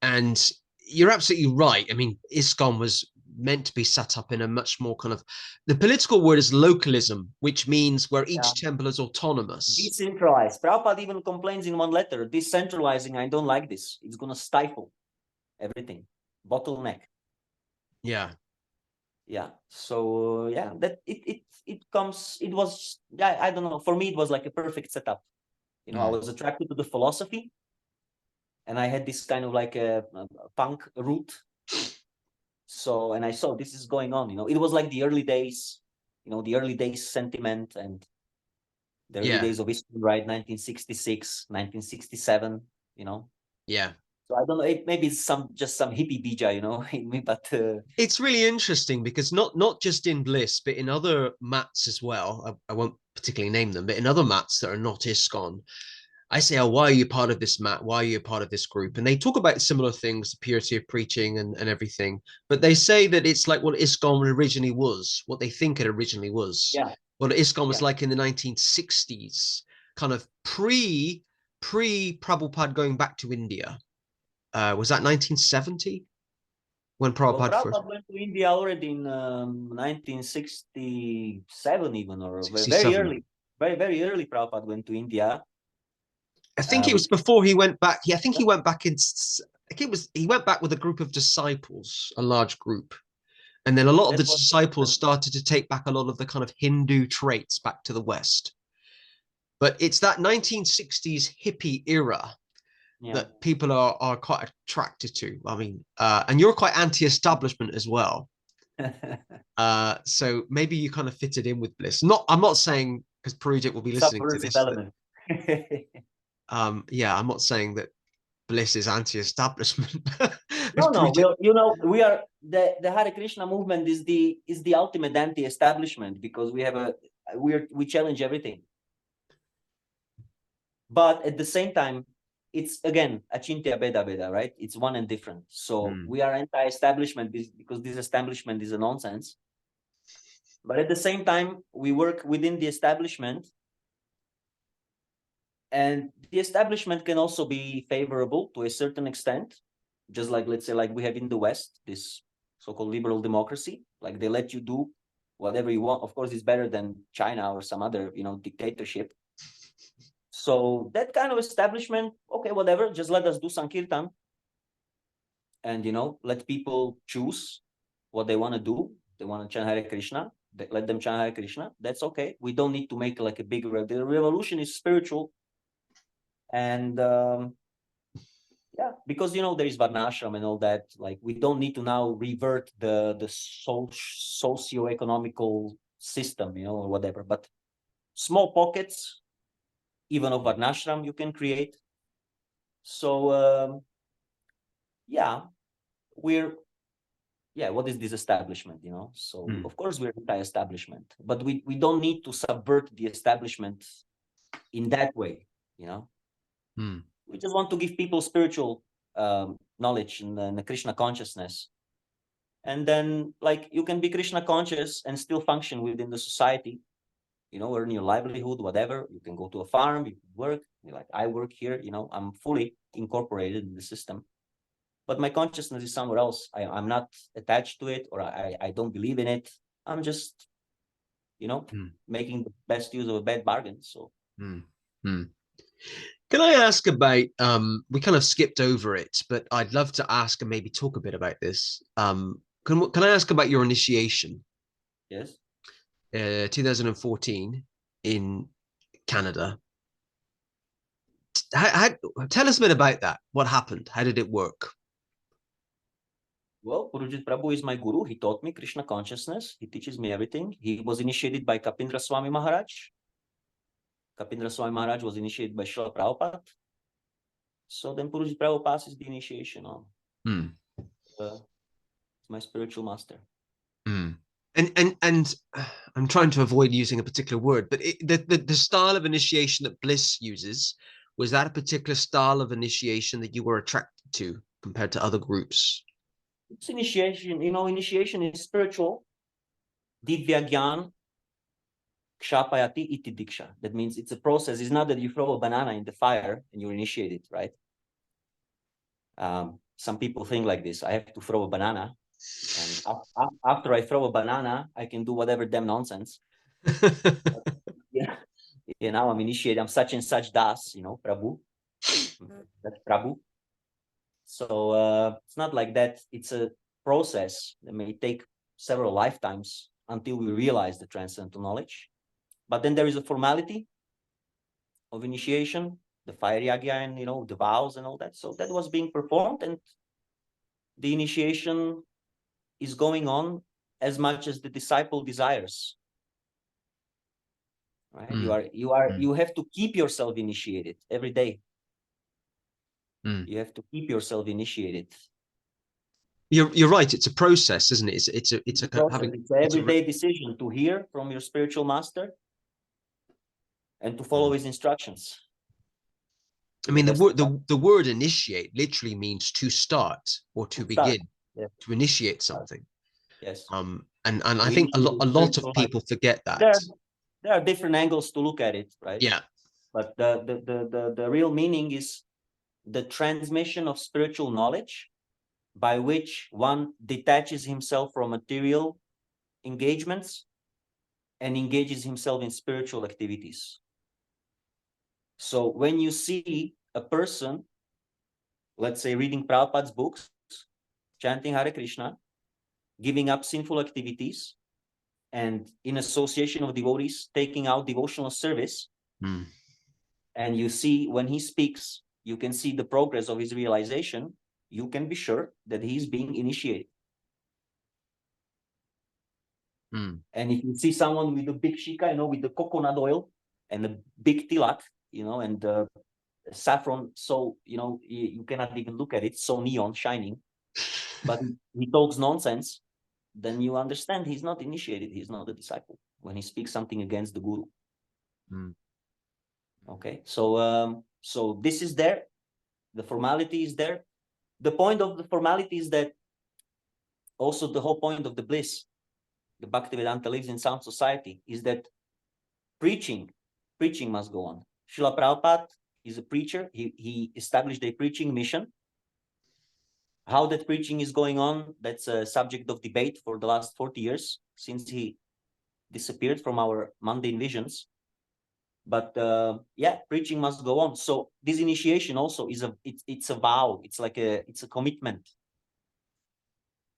and you're absolutely right. I mean, ISKCON was meant to be set up in a much more kind of, the political word is localism, which means where yeah. each temple is autonomous. Decentralized. Prabhupada even complains in one letter, decentralizing, I don't like this. It's going to stifle everything. Bottleneck. Yeah. Yeah. So yeah, that it comes, it was, yeah, I don't know. For me, it was like a perfect setup. You know, I was attracted to the philosophy, and I had this kind of like a punk route. So, and I saw this is going on, you know, it was like the early days, you know, the early days sentiment and the early Yeah. days of history, right? 1966, 1967, you know. Yeah. So I don't know, maybe it's just some hippie bija, you know, in me, but It's really interesting because not just in BLISS, but in other mats as well. I won't particularly name them, but in other mats that are not ISKCON, I say, oh, why are you part of this, Matt? Why are you part of this group? And they talk about similar things, the purity of preaching and everything. But they say that it's like what ISKCON originally was, what they think it originally was. yeah, What ISKCON was yeah. like in the 1960s, kind of pre Prabhupada going back to India. Was that 1970 when Well, Prabhupada first? Prabhupada went to India already in 1967 even, or very 67. early, very early Prabhupada went to India. I think it With was before he went back. I think he went back in. I think he went back with a group of disciples, a large group. And then a lot of the that was disciples started to take back a lot of the kind of Hindu traits back to the West. But it's that 1960s hippie era yeah. that people are quite attracted to. I mean, and you're quite anti-establishment as well. So maybe you kind of fitted in with BLISS. I'm not saying, because Purujit will be listening to Subversive this, that, element. yeah, I'm not saying that BLISS is anti-establishment. No, Purujit, you know, we are the Hare Krishna movement is the ultimate anti-establishment, because we challenge everything. But at the same time, it's again achintya beda beda, right? It's one and different. So we are anti-establishment because this establishment is a nonsense. But at the same time, we work within the establishment, and the establishment can also be favorable to a certain extent, just like, let's say, like we have in the West, this so-called liberal democracy, like they let you do whatever you want. Of course, it's better than China or some other, you know, dictatorship. So that kind of establishment, okay, whatever, just let us do Sankirtan, and, you know, let people choose what they want to do. They want to chant Hare Krishna, let them chant Hare Krishna. That's okay. We don't need to make like a big the revolution is spiritual. And yeah, because, you know, there is Varnashram and all that. Like, we don't need to now revert the socio-economical system, you know, or whatever. But small pockets, even of Varnashram, you can create. So yeah, what is this establishment, you know? So of course we're anti-establishment, but we don't need to subvert the establishment in that way, you know? We just want to give people spiritual knowledge and the Krishna consciousness. And then, like, you can be Krishna conscious and still function within the society, you know, earn your livelihood, whatever. You can go to a farm, you can work. You're like, I work here, you know, I'm fully incorporated in the system. But my consciousness is somewhere else. I'm not attached to it, or I don't believe in it. I'm just, you know, making the best use of a bad bargain. So. Can I ask about, we kind of skipped over it, but I'd love to ask and maybe talk a bit about this. Can I ask about your initiation? Yes. 2014 in Canada. Tell us a bit about that. What happened? How did it work? Well, Purujit Prabhu is my guru. He taught me Krishna consciousness. He teaches me everything. He was initiated by Kapindra Swami Maharaj. Kapindra Swami Maharaj was initiated by Srila Prabhupada. So then Purujit Prabhu passes the initiation on. Mm. My spiritual master. Mm. And I'm trying to avoid using a particular word, but the style of initiation that Bliss uses, was that a particular style of initiation that you were attracted to compared to other groups? It's initiation, initiation is spiritual. Divya Gyan Kshapayati iti diksha. That means it's a process. It's not that you throw a banana in the fire and you're initiated, right? Some people think like this. I have to throw a banana, and after I throw a banana, I can do whatever damn nonsense. Yeah, I'm initiated. I'm such and such das, Prabhu. That's Prabhu. So it's not like that. It's a process that may take several lifetimes until we realize the transcendental knowledge. But then there is a formality of initiation, the fire yagya, and the vows and all that. So that was being performed, and the initiation is going on as much as the disciple desires. Right? You have to keep yourself initiated every day. You have to keep yourself initiated. You're right. It's a process, isn't it? It's an everyday decision to hear from your spiritual master and to follow his instructions. I mean, the word initiate literally means to start or to begin, to initiate something. Yes. And I think a lot of people forget that. There are different angles to look at it, right? Yeah. But the real meaning is the transmission of spiritual knowledge by which one detaches himself from material engagements and engages himself in spiritual activities. So when you see a person, let's say, reading Prabhupada's books, chanting Hare Krishna, giving up sinful activities, and in association of devotees, taking out devotional service, and you see when he speaks, you can see the progress of his realization, you can be sure that he's being initiated. And if you see someone with a big shika, with the coconut oil and a big tilak, and saffron, so you cannot even look at it, so neon shining, but he talks nonsense, then you understand he's not initiated, he's not a disciple when he speaks something against the guru. Okay, so this is there, the formality is there. The point of the formality is that also the whole point of the bliss, the Bhaktivedanta Lives in sound society, is that preaching must go on. Srila Prabhupada is a preacher. He established a preaching mission. How that preaching is going on, that's a subject of debate for the last 40 years since he disappeared from our mundane visions. But preaching must go on. So this initiation also is it's a vow. It's a commitment.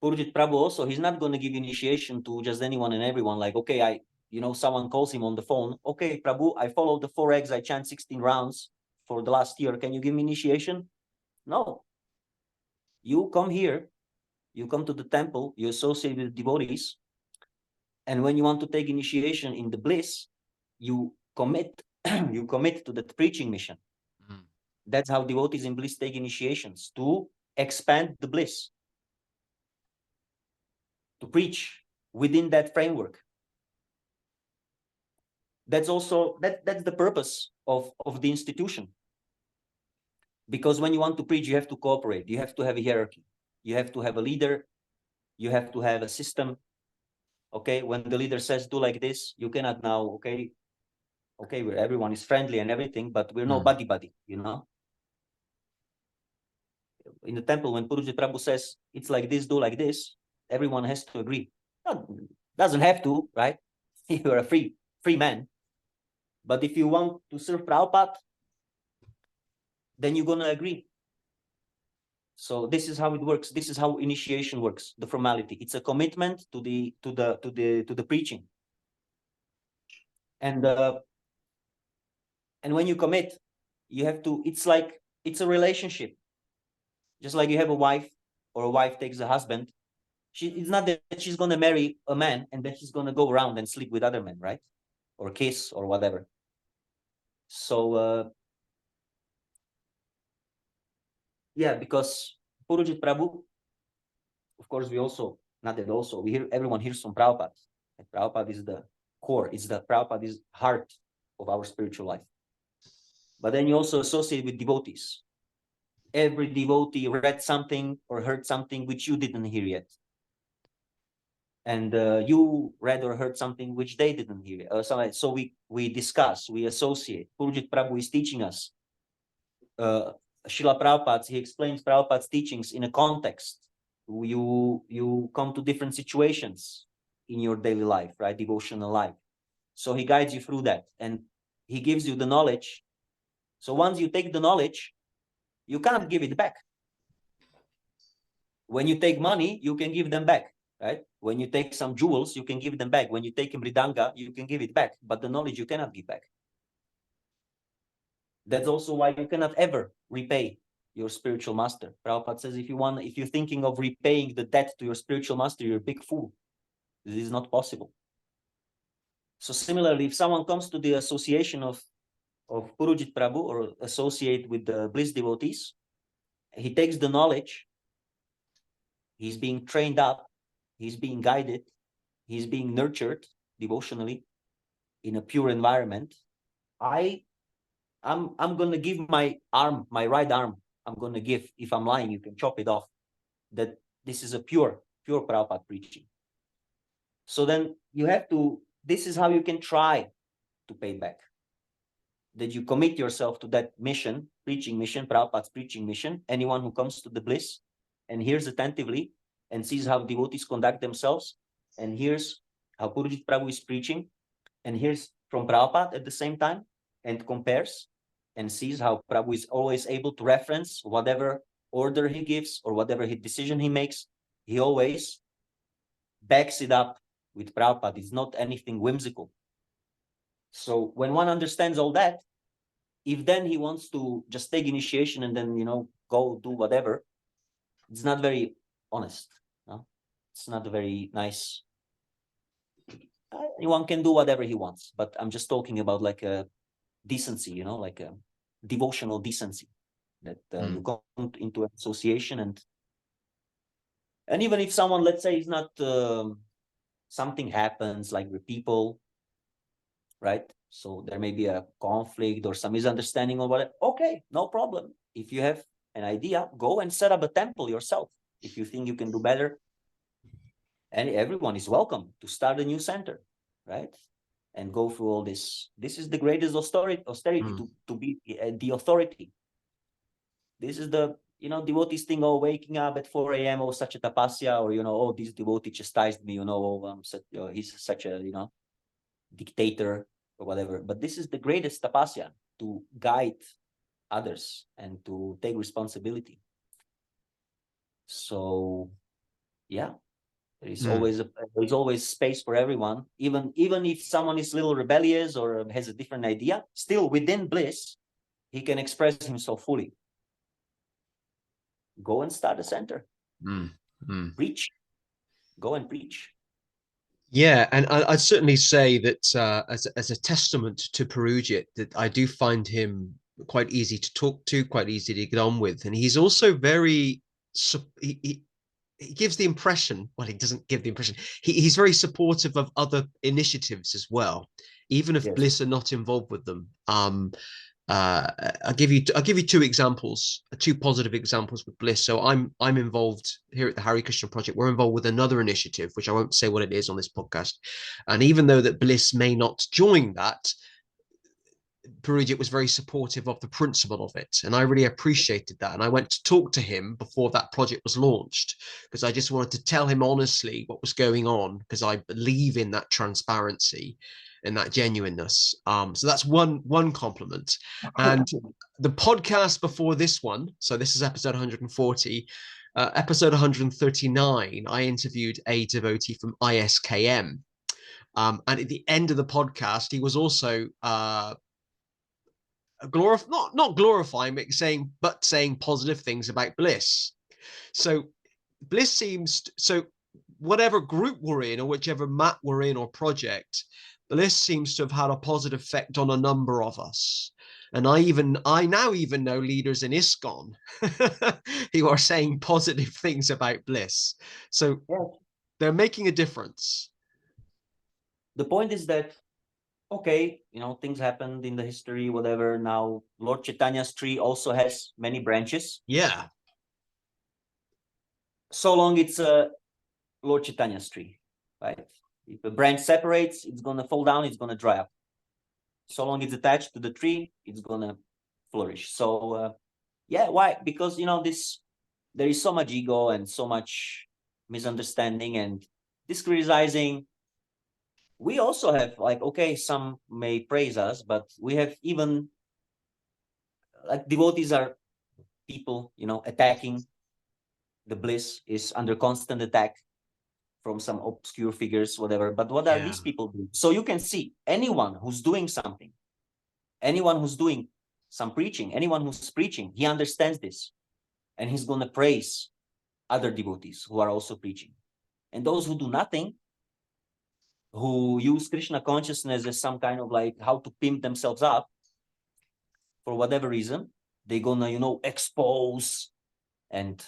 Purujit Prabhu also, he's not going to give initiation to just anyone and everyone. Like, okay, someone calls him on the phone. Okay, Prabhu, I follow the 4 eggs. I chant 16 rounds for the last year. Can you give me initiation? No. You come here. You come to the temple. You associate with devotees. And when you want to take initiation in the bliss, you commit. You commit to the preaching mission. That's how devotees in bliss take initiations, to expand the bliss, to preach within that framework. That's also that's the purpose of the institution. Because when you want to preach, you have to cooperate. You have to have a hierarchy. You have to have a leader. You have to have a system. Okay, when the leader says do like this, you cannot now, okay, where everyone is friendly and everything, but we're no buddy, In the temple, when Purujit Prabhu says it's like this, do like this, everyone has to agree. Doesn't have to, right? You're a free man. But if you want to serve Prabhupada, then you're gonna agree. So this is how it works. This is how initiation works. The formality. It's a commitment to the preaching. And when you commit, you have to. It's a relationship. Just like you have a wife, or a wife takes a husband. It's not that she's gonna marry a man and then she's gonna go around and sleep with other men, right? Or kiss or whatever. So Yeah, because Purujit Prabhu, of course, we also, not that also, we hear, everyone hears from Prabhupada. And Prabhupada is the core, it's the Prabhupada is heart of our spiritual life. But then you also associate with devotees. Every devotee read something or heard something which you didn't hear yet. And you read or heard something which they didn't hear. So we discuss, we associate. Purujit Prabhu is teaching us. Srila Prabhupada, he explains Prabhupada's teachings in a context. You come to different situations in your daily life, right? Devotional life. So he guides you through that, and he gives you the knowledge. So once you take the knowledge, you cannot give it back. When you take money, you can give them back, right? When you take some jewels, you can give them back. When you take a mridanga, you can give it back. But the knowledge you cannot give back. That's also why you cannot ever repay your spiritual master. Prabhupada says, if you're thinking of repaying the debt to your spiritual master, you're a big fool. This is not possible. So similarly, if someone comes to the association of Purujit Prabhu or associate with the bliss devotees, he takes the knowledge, he's being trained up, he's being guided, he's being nurtured devotionally in a pure environment. I'm gonna give my arm, my right arm, I'm gonna give. If I'm lying, you can chop it off. That this is a pure Prabhupada preaching. So then you have to, this is how you can try to pay back. That you commit yourself to that mission, preaching mission, Prabhupada's preaching mission. Anyone who comes to the bliss and hears attentively and sees how devotees conduct themselves and hears how Purujit Prabhu is preaching and hears from Prabhupada at the same time and compares and sees how Prabhu is always able to reference whatever order he gives or whatever decision he makes. He always backs it up with Prabhupada. It's not anything whimsical. So when one understands all that, if then he wants to just take initiation and then, go do whatever, it's not very honest. No? It's not a very nice. One can do whatever he wants, but I'm just talking about like a decency, like a devotional decency that you come into an association and even if someone, let's say, is not, something happens like with people, right? So there may be a conflict or some misunderstanding or whatever. Okay, no problem. If you have an idea, go and set up a temple yourself. If you think you can do better, and everyone is welcome to start a new center, right? And go through all this. This is the greatest austerity to be the authority. This is the, devotees think, oh, waking up at 4 a.m., oh, such a tapasya, or, oh, this devotee chastised me, he's such a, dictator or whatever. But this is the greatest tapasya, to guide others and to take responsibility. So, yeah, there's always space for everyone. Even if someone is a little rebellious or has a different idea, still within bliss, he can express himself fully. Go and start a center. Preach. Go and preach. Yeah, and I'd certainly say that as a testament to Purujit, that I do find him quite easy to talk to, quite easy to get on with, and he's also very he gives the impression. Well, he doesn't give the impression. He's very supportive of other initiatives as well, even if Bliss are not involved with them. I'll give you two examples, two positive examples with Bliss. So I'm involved here at the Hare Krishna project. We're involved with another initiative, which I won't say what it is on this podcast. And even though that Bliss may not join that, Purujit was very supportive of the principle of it, and I really appreciated that. And I went to talk to him before that project was launched because I just wanted to tell him honestly what was going on, because I believe in that transparency and that genuineness. So that's one compliment. And the podcast before this one, so this is episode 140. Episode 139, I interviewed a devotee from ISKM. And at the end of the podcast, he was also not glorifying, but saying positive things about Bliss. So Bliss seems, so whatever group we're in or whichever mat we're in or project, Bliss seems to have had a positive effect on a number of us. And I now even know leaders in ISKCON who are saying positive things about bliss. So Yeah. they're making a difference. The point is that, okay, things happened in the history, whatever. Now, Lord Chaitanya's tree also has many branches. Yeah. So long it's a Lord Chaitanya's tree, right? If a branch separates, it's going to fall down, it's going to dry up. So long it's attached to the tree, it's going to flourish. So, yeah, why? Because, there is so much ego and so much misunderstanding and discriticizing. We also have, like, okay, some may praise us, but we have even, like, devotees are people, attacking. The bliss is under constant attack from some obscure figures, whatever. But what are Yeah. these people doing? So you can see anyone who's doing something, anyone who's doing some preaching, anyone who's preaching, he understands this. And he's going to praise other devotees who are also preaching. And those who do nothing, who use Krishna consciousness as some kind of like how to pimp themselves up for whatever reason, they're going to, expose and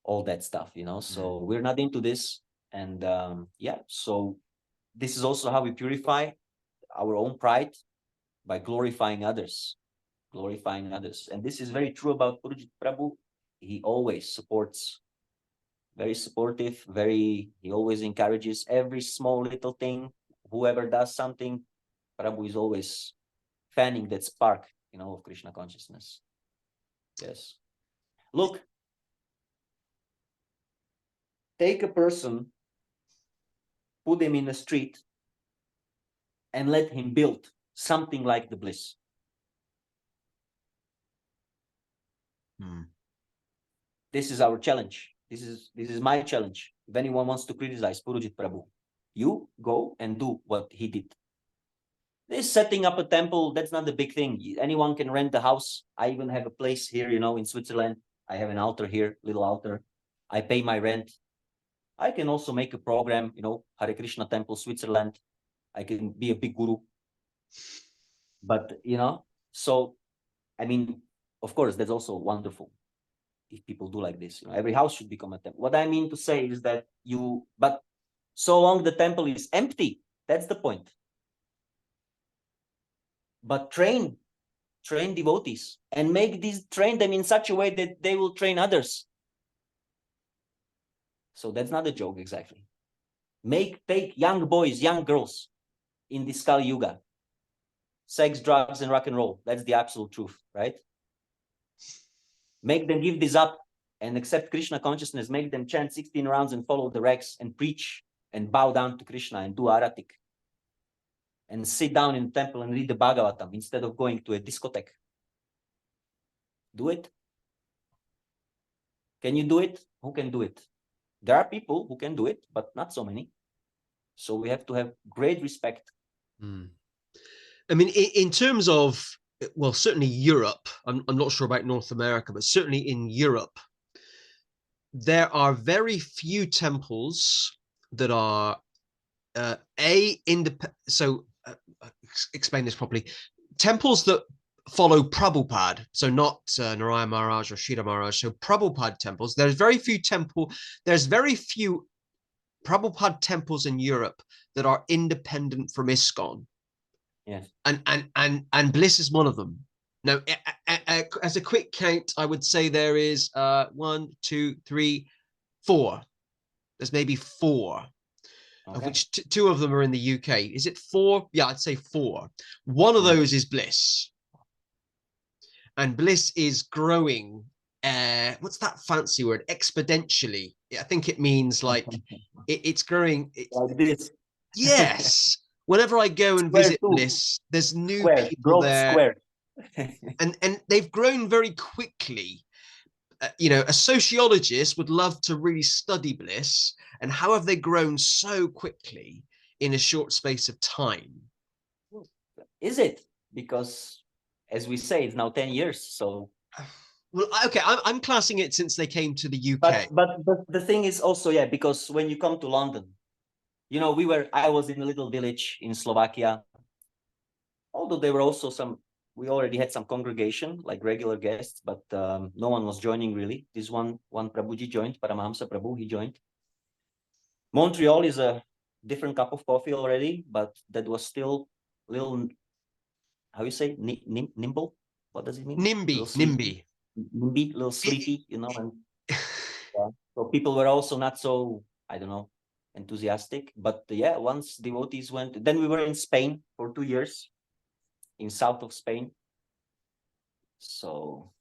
all that stuff, So we're not into this. And yeah, so this is also how we purify our own pride by glorifying others. And this is very true about Purujit Prabhu. He always supports, very supportive, he always encourages every small little thing. Whoever does something, Prabhu is always fanning that spark, of Krishna consciousness. Yes. Look, take a person, put him in the street, and let him build something like the bliss. This is our challenge. This is my challenge. If anyone wants to criticize Purujit Prabhu, you go and do what he did. This setting up a temple, that's not the big thing. Anyone can rent a house. I even have a place here, in Switzerland. I have an altar here, little altar. I pay my rent. I can also make a program, Hare Krishna Temple, Switzerland. I can be a big guru. But, so, I mean, of course, that's also wonderful if people do like this. Every house should become a temple. What I mean to say is that but so long the temple is empty, that's the point. But train devotees and train them in such a way that they will train others. So that's not a joke exactly. Take young boys, young girls in this Kali Yuga. Sex, drugs, and rock and roll. That's the absolute truth, right? Make them give this up and accept Krishna consciousness. Make them chant 16 rounds and follow the regs and preach and bow down to Krishna and do aratik. And sit down in the temple and read the Bhagavatam instead of going to a discotheque. Do it. Can you do it? Who can do it? There are people who can do it, but not so many. So we have to have great respect. I mean, in terms of, well, certainly Europe, I'm not sure about North America, but certainly in Europe, there are very few temples that are explain this properly. Temples that follow Prabhupada, so not Narayana Maharaj or Sridhar Maharaj, so Prabhupada temples. There's very few Prabhupada temples in Europe that are independent from ISKCON. Yes. And Bliss is one of them. Now, as a quick count, I would say there is 1, 2, 3, 4. There's maybe 4. Okay. Of which two of them are in the UK. Is it 4? Yeah, I'd say 4. One of those is Bliss. And Bliss is growing, what's that fancy word? Exponentially. I think it means like it's growing. Like this. Yes. Whenever I go and visit Bliss, there's new people there. and they've grown very quickly. A sociologist would love to really study Bliss, and how have they grown so quickly in a short space of time? Is it? Because, as we say, it's now 10 years. So, well, okay, I'm classing it since they came to the UK. But the thing is also, yeah, because when you come to London, I was in a little village in Slovakia. Although there were also some we already had some congregation, like regular guests, but no one was joining really. This one Prabhuji joined, Paramahamsa Prabhu, he joined. Montreal is a different cup of coffee already, but that was still little, how you say, nimble? What does it mean? NIMBY. NIMBY, little sleepy, you know, and yeah. So people were also not so, I don't know, enthusiastic. But yeah, once devotees went, then we were in Spain for 2 years, in south of Spain. So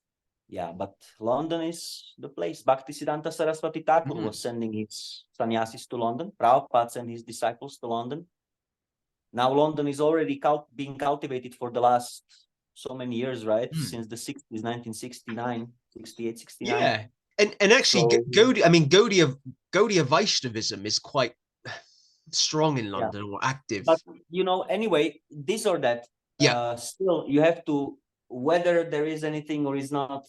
yeah, but London is the place. Bhaktisiddhanta Saraswati Thakur was sending his sannyasis to London. Prabhupada sent his disciples to London. Now London is already being cultivated for the last so many years, right? Since the 60s, 1969, 68, 69. Yeah. And actually, So, Gaudiya Vaishnavism is quite strong in London, or active. But, you know, anyway, this or that, still you have to, whether there is anything or is not,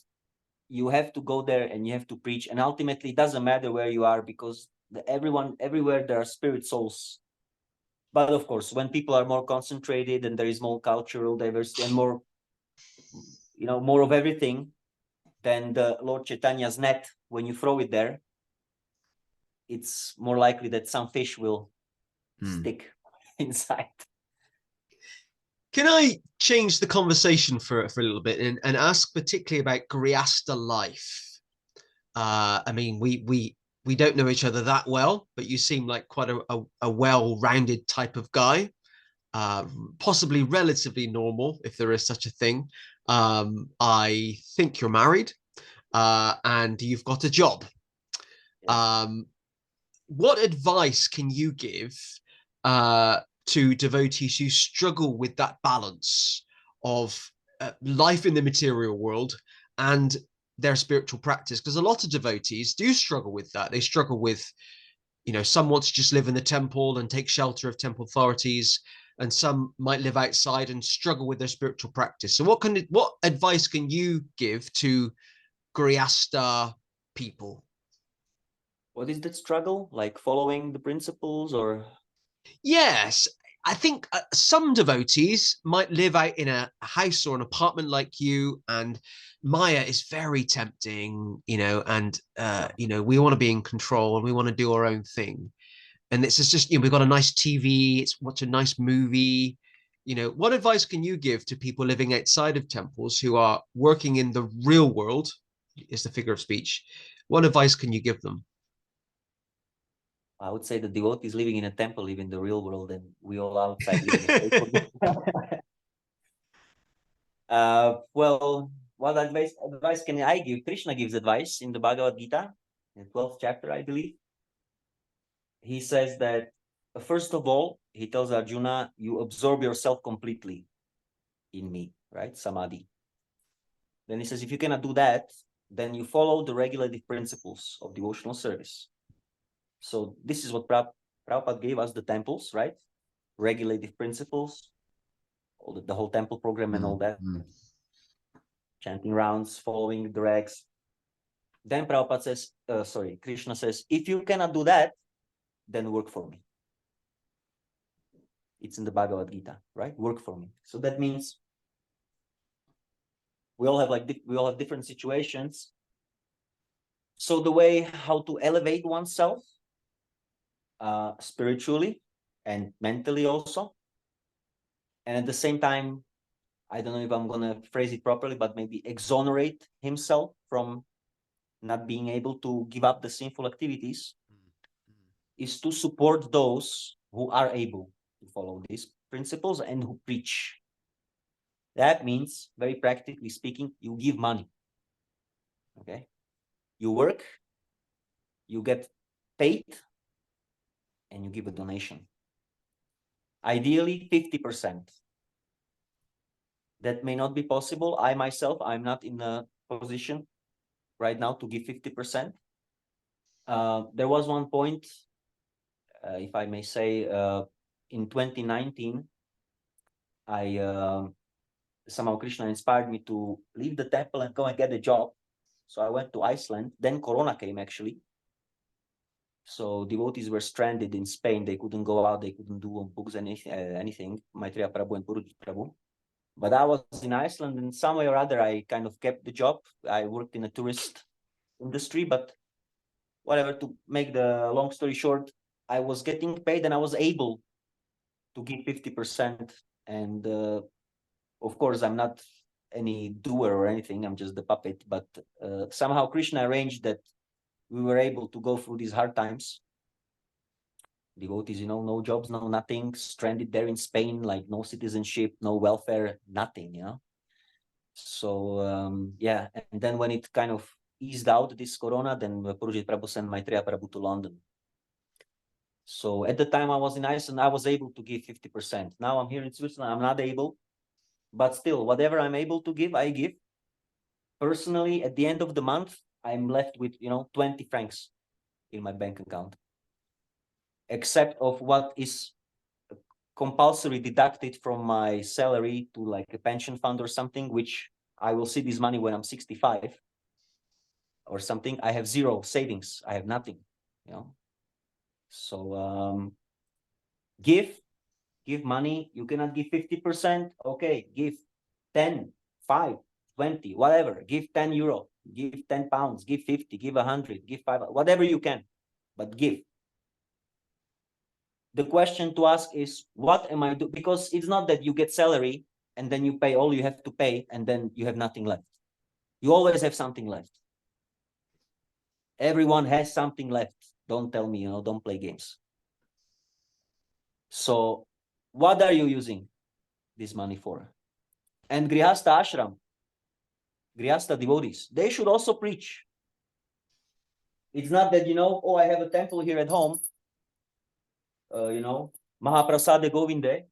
you have to go there and you have to preach. And ultimately, it doesn't matter where you are, because everywhere there are spirit souls. But of course, when people are more concentrated and there is more cultural diversity and more, you know, more of everything, then the Lord Chaitanya's net, when you throw it there, it's more likely that some fish will stick inside. Can I change the conversation for a little bit and ask particularly about Grihastha life? I mean, we don't know each other that well, but you seem like quite a well-rounded type of guy, possibly relatively normal, if there is such a thing. I think you're married, and you've got a job. What advice can you give to devotees who struggle with that balance of life in the material world and their spiritual practice? Because a lot of devotees do struggle with that. They struggle with, you know, some want to just live in the temple and take shelter of temple authorities, and some might live outside and struggle with their spiritual practice. So what advice can you give to Grihastha people? What is that struggle? Like following the principles, or? Yes, I think some devotees might live out in a house or an apartment like you, and Maya is very tempting, you know, and you know, we want to be in control and we want to do our own thing. And it's just, you know, we've got a nice TV, it's watch a nice movie. You know, what advice can you give to people living outside of temples who are working in the real world, is the figure of speech? What advice can you give them? I would say the devotees living in a temple live in the real world, and we all outside live in a fake world. Well, what advice can I give? Krishna gives advice in the Bhagavad Gita, in the 12th chapter, I believe. He says that, first of all, he tells Arjuna, you absorb yourself completely in me, right? Samadhi. Then he says, if you cannot do that, then you follow the regulative principles of devotional service. So this is what Prabhupada gave us, the temples, right? Regulative principles, all the whole temple program and all that. Chanting rounds, following the regs. Then Prabhupada says, Krishna says, if you cannot do that, then work for me. It's in the Bhagavad Gita, right? Work for me. So that means we all have different situations. So the way how to elevate oneself spiritually and mentally also, and at the same time, I don't know if I'm gonna phrase it properly, but maybe exonerate himself from not being able to give up the sinful activities, is to support those who are able to follow these principles and who preach. That means, very practically speaking, you give money. Okay, you work, you get paid, and you give a donation. Ideally 50%. That may not be possible. I myself, I'm not in a position right now to give 50%. There was one point, if I may say, in 2019, somehow Krishna inspired me to leave the temple and go and get a job. So I went to Iceland. Then Corona came, actually. So devotees were stranded in Spain. They couldn't go out. They couldn't do books, anything. Maitreya Prabhu and Purujit Prabhu. But I was in Iceland, and some way or other, I kind of kept the job. I worked in a tourist industry, but whatever, to make the long story short, I was getting paid and I was able to give 50%. And of course, I'm not any doer or anything, I'm just the puppet. But somehow Krishna arranged that we were able to go through these hard times. Devotees, no jobs, no nothing, stranded there in Spain, like no citizenship, no welfare, nothing, So yeah, and then when it kind of eased out, this corona, then Purujit Prabhu sent Maitreya Prabhu to London. So at the time I was in Iceland, I was able to give 50%. Now I'm here in Switzerland, I'm not able, but still, whatever I'm able to give, I give. Personally, at the end of the month, I'm left with 20 francs in my bank account, except of what is compulsory deducted from my salary to like a pension fund or something, which I will see this money when I'm 65 or something. I have zero savings. I have nothing, So give money. You cannot give 50%. Okay, give 10, 5, 20, whatever. Give 10 euro, give 10 pounds, give 50, give 100, give 5, whatever you can, but give. The question to ask is, what am I doing? Because it's not that you get salary and then you pay all you have to pay and then you have nothing left. You always have something left. Everyone has something left. Don't tell me, don't play games. So what are you using this money for? And Grihastha Ashram, Grihastha devotees, they should also preach. It's not that, oh, I have a temple here at home, Mahaprasade Govinde,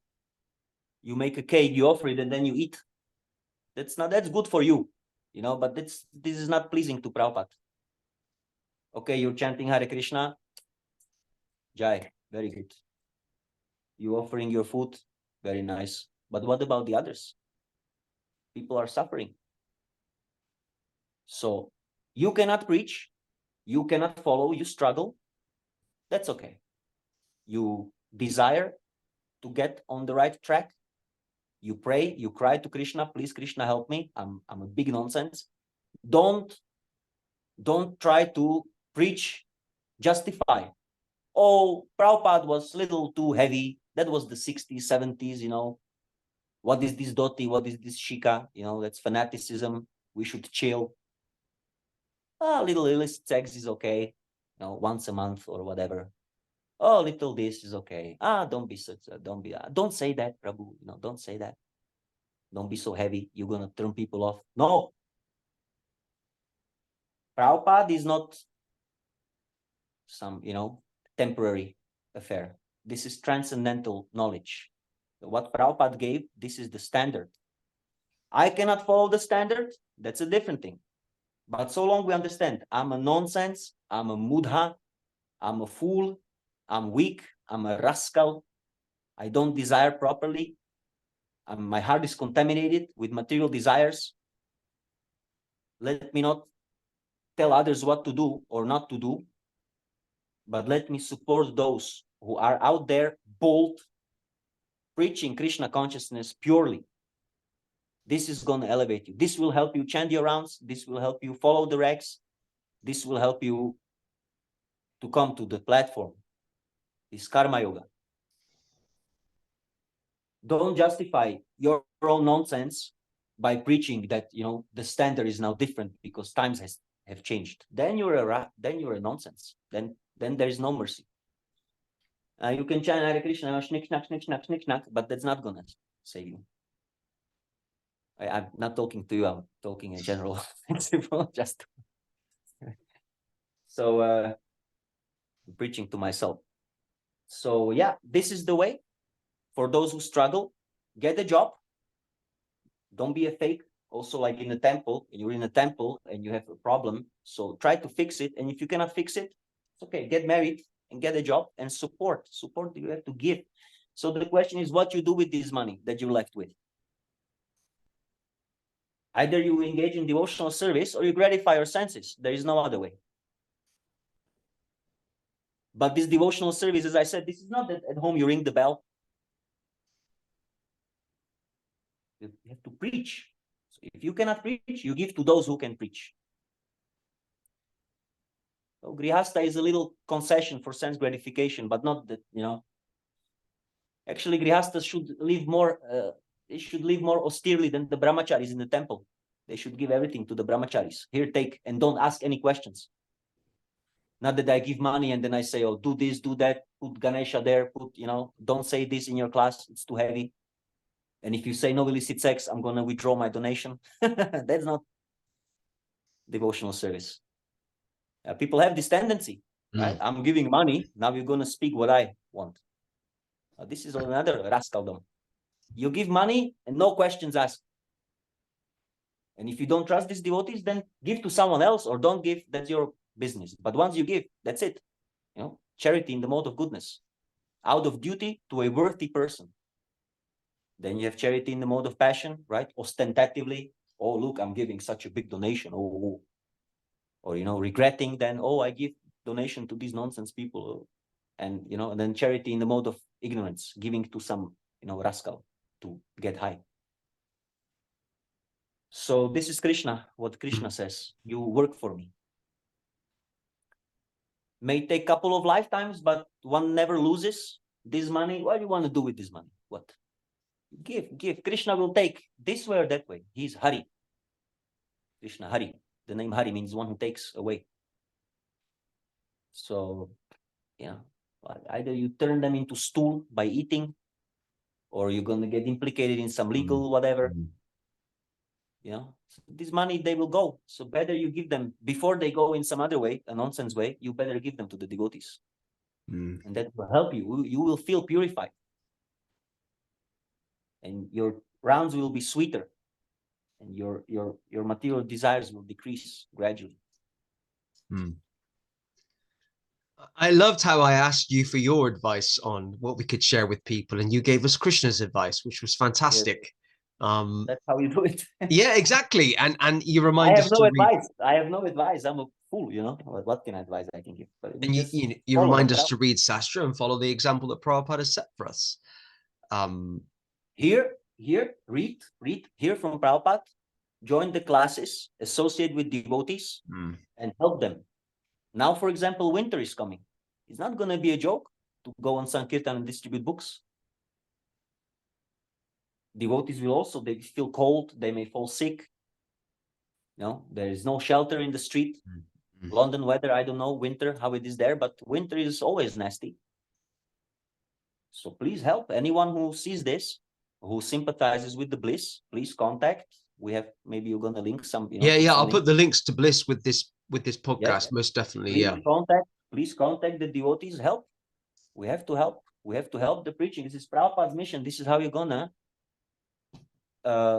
you make a cake, you offer it, and then you eat. That's good for you, but this is not pleasing to Prabhupada. Okay, you're chanting Hare Krishna, Jai, very good. You offering your food, very nice. But what about the others? People are suffering. So you cannot preach, you cannot follow, you struggle. That's okay. You desire to get on the right track. You pray, you cry to Krishna, please Krishna help me. I'm a big nonsense. Don't try to preach, justify. Oh, Prabhupada was a little too heavy. That was the 60s, 70s, What is this dhoti? What is this shika? That's fanaticism. We should chill. A little illicit sex is okay, once a month or whatever. Oh, little this is okay. Don't be such. Don't say that, Prabhu. Don't say that. Don't be so heavy. You're gonna turn people off. No. Prabhupada is not some, temporary affair. This is transcendental knowledge. What Prabhupada gave, this is the standard. I cannot follow the standard. That's a different thing. But so long we understand, I'm a nonsense, I'm a mudha, I'm a fool, I'm weak, I'm a rascal, I don't desire properly, my heart is contaminated with material desires. Let me not tell others what to do or not to do, but let me support those who are out there bold, preaching Krishna consciousness purely. This is going to elevate you. This will help you chant your rounds. This will help you follow the regs. This will help you to come to the platform. This karma yoga. Don't justify your own nonsense by preaching that the standard is now different because times have changed. Then you're a nonsense. Then there is no mercy. You can chant Hare Krishna, schnick, schnack, schnick, schnack, schnick, schnack, but that's not gonna save you. I'm not talking to you. I'm talking in general principle. Just so preaching to myself. So yeah, this is the way for those who struggle. Get a job. Don't be a fake. Also, like in a temple, you're in a temple and you have a problem. So try to fix it. And if you cannot fix it, it's okay. Get married and get a job and support. Support you have to give. So the question is what you do with this money that you're left with. Either you engage in devotional service or you gratify your senses. There is no other way. But this devotional service, as I said, this is not that at home you ring the bell. You have to preach. So if you cannot preach, you give to those who can preach. So Grihastha is a little concession for sense gratification, but not that, Actually, Grihasthas should live more. They should live more austerely than the brahmacharis in the temple. They should give everything to the brahmacharis. Here, take, and don't ask any questions. Not that I give money and then I say, oh, do this, do that, put Ganesha there, don't say this in your class, it's too heavy. And if you say no illicit sex, I'm going to withdraw my donation. That's not devotional service. People have this tendency, right? I'm giving money, now you're going to speak what I want. This is another rascaldom. You give money and no questions asked. And if you don't trust these devotees, then give to someone else or don't give. That's your business. But once you give, that's it. Charity in the mode of goodness, out of duty to a worthy person. Then you have charity in the mode of passion, right? Ostentatively, oh, look, I'm giving such a big donation. Oh. Or, regretting then, oh, I give donation to these nonsense people. And, and then charity in the mode of ignorance, giving to some, rascal to get high. So this is Krishna, what Krishna says, you work for me. May take a couple of lifetimes, but one never loses this money. What do you want to do with this money? What? Give. Krishna will take this way or that way. He's Hari. Krishna, Hari. The name Hari means one who takes away. So, either you turn them into stool by eating, or you're going to get implicated in some legal whatever. This money, they will go. So better you give them before they go in some other way, a nonsense way, you better give them to the devotees. And that will help you. You will feel purified. And your rounds will be sweeter. And your material desires will decrease gradually. I loved how I asked you for your advice on what we could share with people, and you gave us Krishna's advice, which was fantastic. Yes. That's how you do it. Yeah, exactly. And you remind us to read. I have no advice. I'm a fool, What can I advise I can give? But and you remind us to read Sastra and follow the example that Prabhupada set for us. Here, read, hear from Prabhupada, join the classes, associate with devotees, and help them. Now, for example, winter is coming. It's not going to be a joke to go on Sankirtan and distribute books. Devotees will also, they feel cold, they may fall sick. There is no shelter in the street. London weather, I don't know, winter, how it is there, but winter is always nasty. So please help anyone who sees this, who sympathizes with the BLISS, please contact. We have, maybe you're going to link some. I'll put the links to BLISS with this podcast, most definitely. Please contact the devotees. Help. We have to help. We have to help the preaching. This is Prabhupada's mission. This is how you're gonna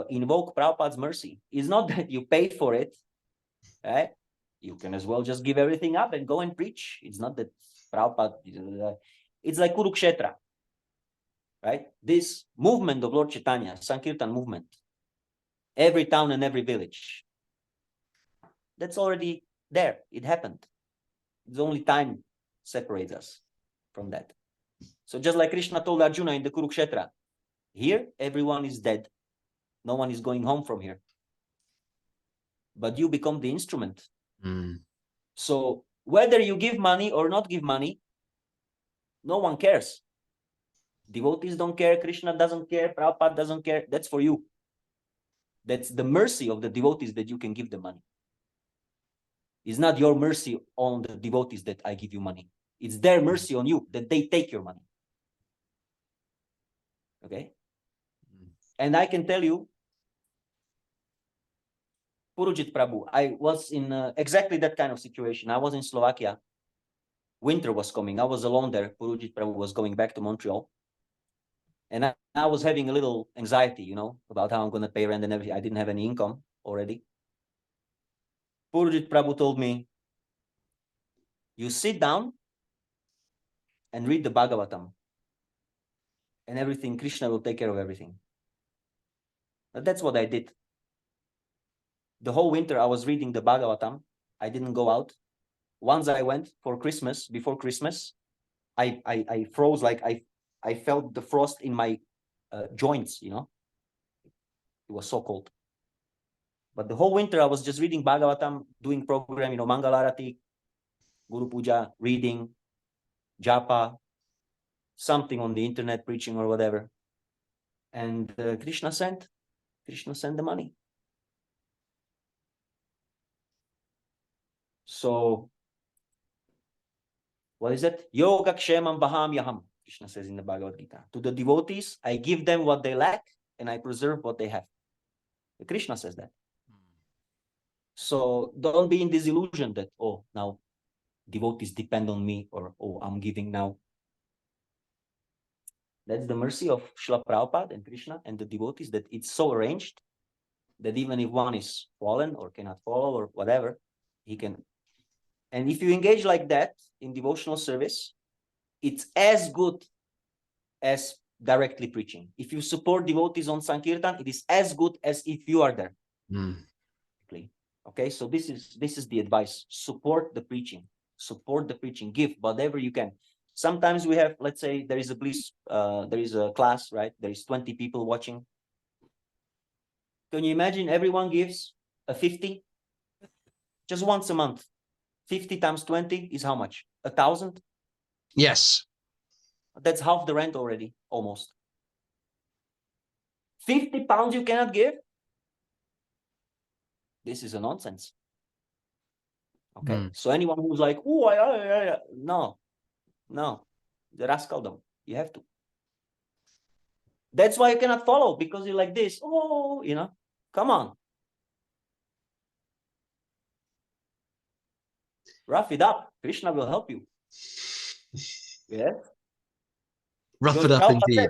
invoke Prabhupada's mercy. It's not that you pay for it, right? You can as well just give everything up and go and preach. It's not that Prabhupada. It's like Kurukshetra, right? This movement of Lord Chaitanya, Sankirtan movement, every town and every village, that's already there. It happened. It's only time separates us from that. So just like Krishna told Arjuna in the Kurukshetra, here everyone is dead. No one is going home from here. But you become the instrument. So whether you give money or not give money, no one cares. Devotees don't care. Krishna doesn't care. Prabhupada doesn't care. That's for you. That's the mercy of the devotees that you can give them money. It's not your mercy on the devotees that I give you money. It's their mercy on you that they take your money. Okay? And I can tell you, Purujit Prabhu, I was in exactly that kind of situation. I was in Slovakia. Winter was coming. I was alone there. Purujit Prabhu was going back to Montreal. And I was having a little anxiety, about how I'm going to pay rent and everything. I didn't have any income already. Purujit Prabhu told me, you sit down and read the Bhagavatam. And everything, Krishna will take care of everything. But that's what I did. The whole winter I was reading the Bhagavatam. I didn't go out. Once I went for Christmas, before Christmas, I froze, like I felt the frost in my joints, It was so cold. But the whole winter I was just reading Bhagavatam, doing program, you know, Mangalarati, Guru Puja, reading, japa, something on the internet, preaching or whatever. And Krishna sent the money. So what is it? Yoga kshemam baham yaham. Krishna says in the Bhagavad Gita. To the devotees, I give them what they lack and I preserve what they have. Krishna says that. So don't be in this illusion that, oh, now devotees depend on me, or, oh, I'm giving now. That's the mercy of Srila Prabhupada and Krishna and the devotees, that it's so arranged that even if one is fallen or cannot follow or whatever, he can. And if you engage like that in devotional service, it's as good as directly preaching. If you support devotees on Sankirtan, it is as good as if you are there. Okay, so this is the advice. Support the preaching. Support the preaching. Give whatever you can. Sometimes we have, let's say, there is a BLISS, there is a class, right? There is 20 people watching. Can you imagine everyone gives a 50? Just once a month. 50 times 20 is how much? 1,000? Yes. That's half the rent already, almost. 50 pounds you cannot give? This is a nonsense. Okay, so anyone who's like, oh, no, the rascal them. You have to. That's why you cannot follow, because you're like this. Oh, you know, come on. Rough it up. Krishna will help you. Yeah. Rough it up indeed.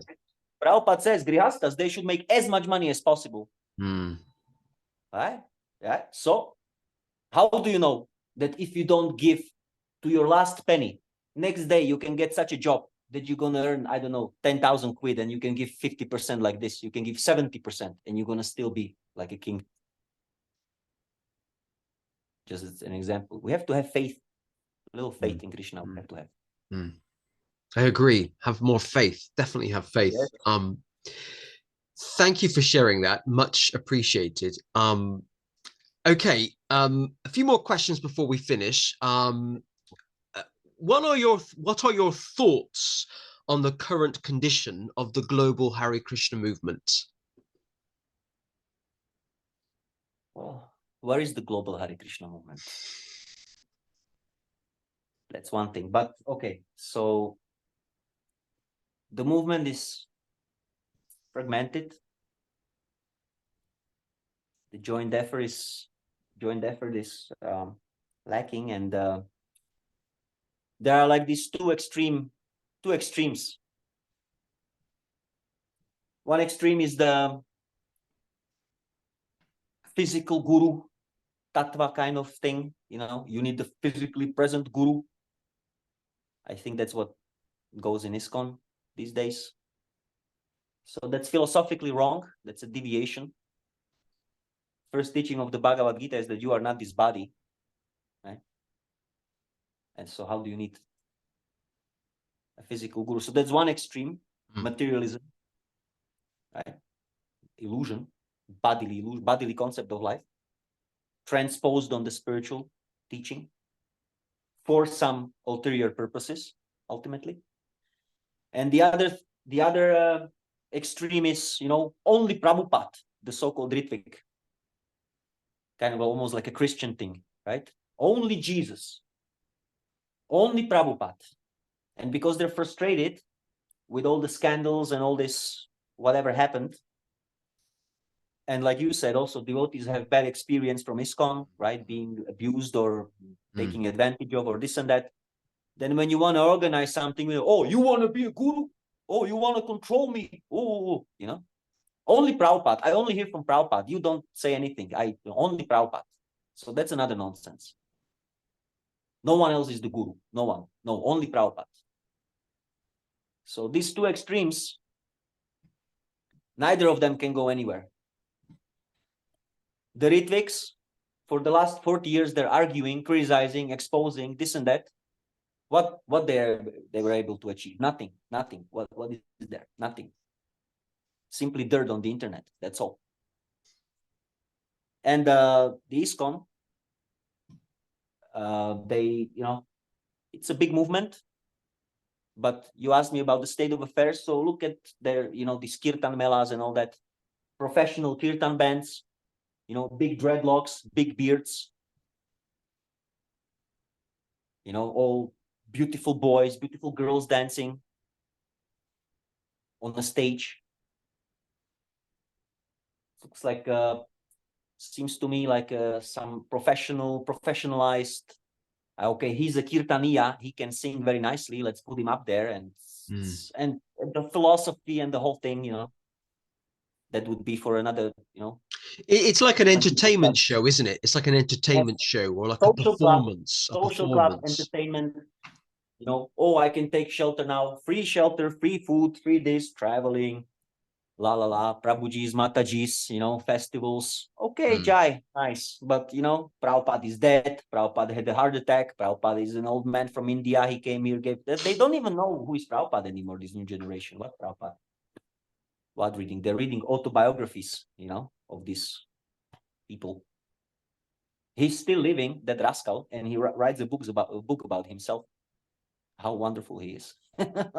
Prabhupada says, Grihastas, they should make as much money as possible. Right? Yeah. So, how do you know that if you don't give to your last penny, next day you can get such a job that you're going to earn, I don't know, 10,000 quid, and you can give 50% like this. You can give 70% and you're going to still be like a king. Just as an example. We have to have faith, a little faith in Krishna. We have to have. I agree. Have more faith. Definitely have faith. Yes. Thank you for sharing that. Much appreciated. Okay. A few more questions before we finish. What are your thoughts on the current condition of the global Hare Krishna movement? Well, where is the global Hare Krishna movement? That's one thing. But okay, so the movement is fragmented. The joint effort is lacking, and there are like these two extremes. One extreme is the physical guru, tattva kind of thing. You know, you need the physically present guru. I think that's what goes in ISKCON these days. So that's philosophically wrong. That's a deviation. First teaching of the Bhagavad Gita is that you are not this body, right? And so how do you need a physical guru? So that's one extreme, materialism, right? Illusion, bodily concept of life, transposed on the spiritual teaching for some ulterior purposes, ultimately. And the other extreme is, you know, only Prabhupada, the so-called Ritvik, kind of almost like a Christian thing, right? Only Jesus, only Prabhupada. And because they're frustrated with all the scandals and all this, whatever happened, and like you said, also devotees have bad experience from ISKCON, right? Being abused or taking advantage of, or this and that. Then when you want to organize something, oh, you want to be a guru? Oh, you want to control me? Oh, you know, only Prabhupada. I only hear from Prabhupada. You don't say anything. Only Prabhupada. So that's another nonsense. No one else is the guru. No one. No, only Prabhupada. So these two extremes, neither of them can go anywhere. The Ritviks, for the last 40 years, they're arguing, criticizing, exposing, this and that. What they were able to achieve? Nothing. What is there? Nothing. Simply dirt on the internet. That's all. And the ISKCON, they, it's a big movement. But you asked me about the state of affairs. So look at their, these kirtan melas and all that. Professional kirtan bands, big dreadlocks, big beards, all beautiful boys, beautiful girls dancing on the stage. Looks like, seems to me like some professionalized. Okay, he's a kirtaniya. He can sing very nicely. Let's put him up there, and the philosophy and the whole thing, that would be for another, It's like an entertainment show, isn't it? It's like an entertainment show, or like a performance. Social club entertainment. Oh, I can take shelter now. Free shelter, free food, free this, traveling. La la la, Prabhuji's, Mataji's, festivals. Okay, Jai, nice. But, Prabhupada is dead. Prabhupada had a heart attack. Prabhupada is an old man from India. He came here, they don't even know who is Prabhupada anymore, this new generation. What Prabhupada? What reading? They're reading autobiographies, of these people. He's still living, that rascal, and he writes a book about himself. How wonderful he is.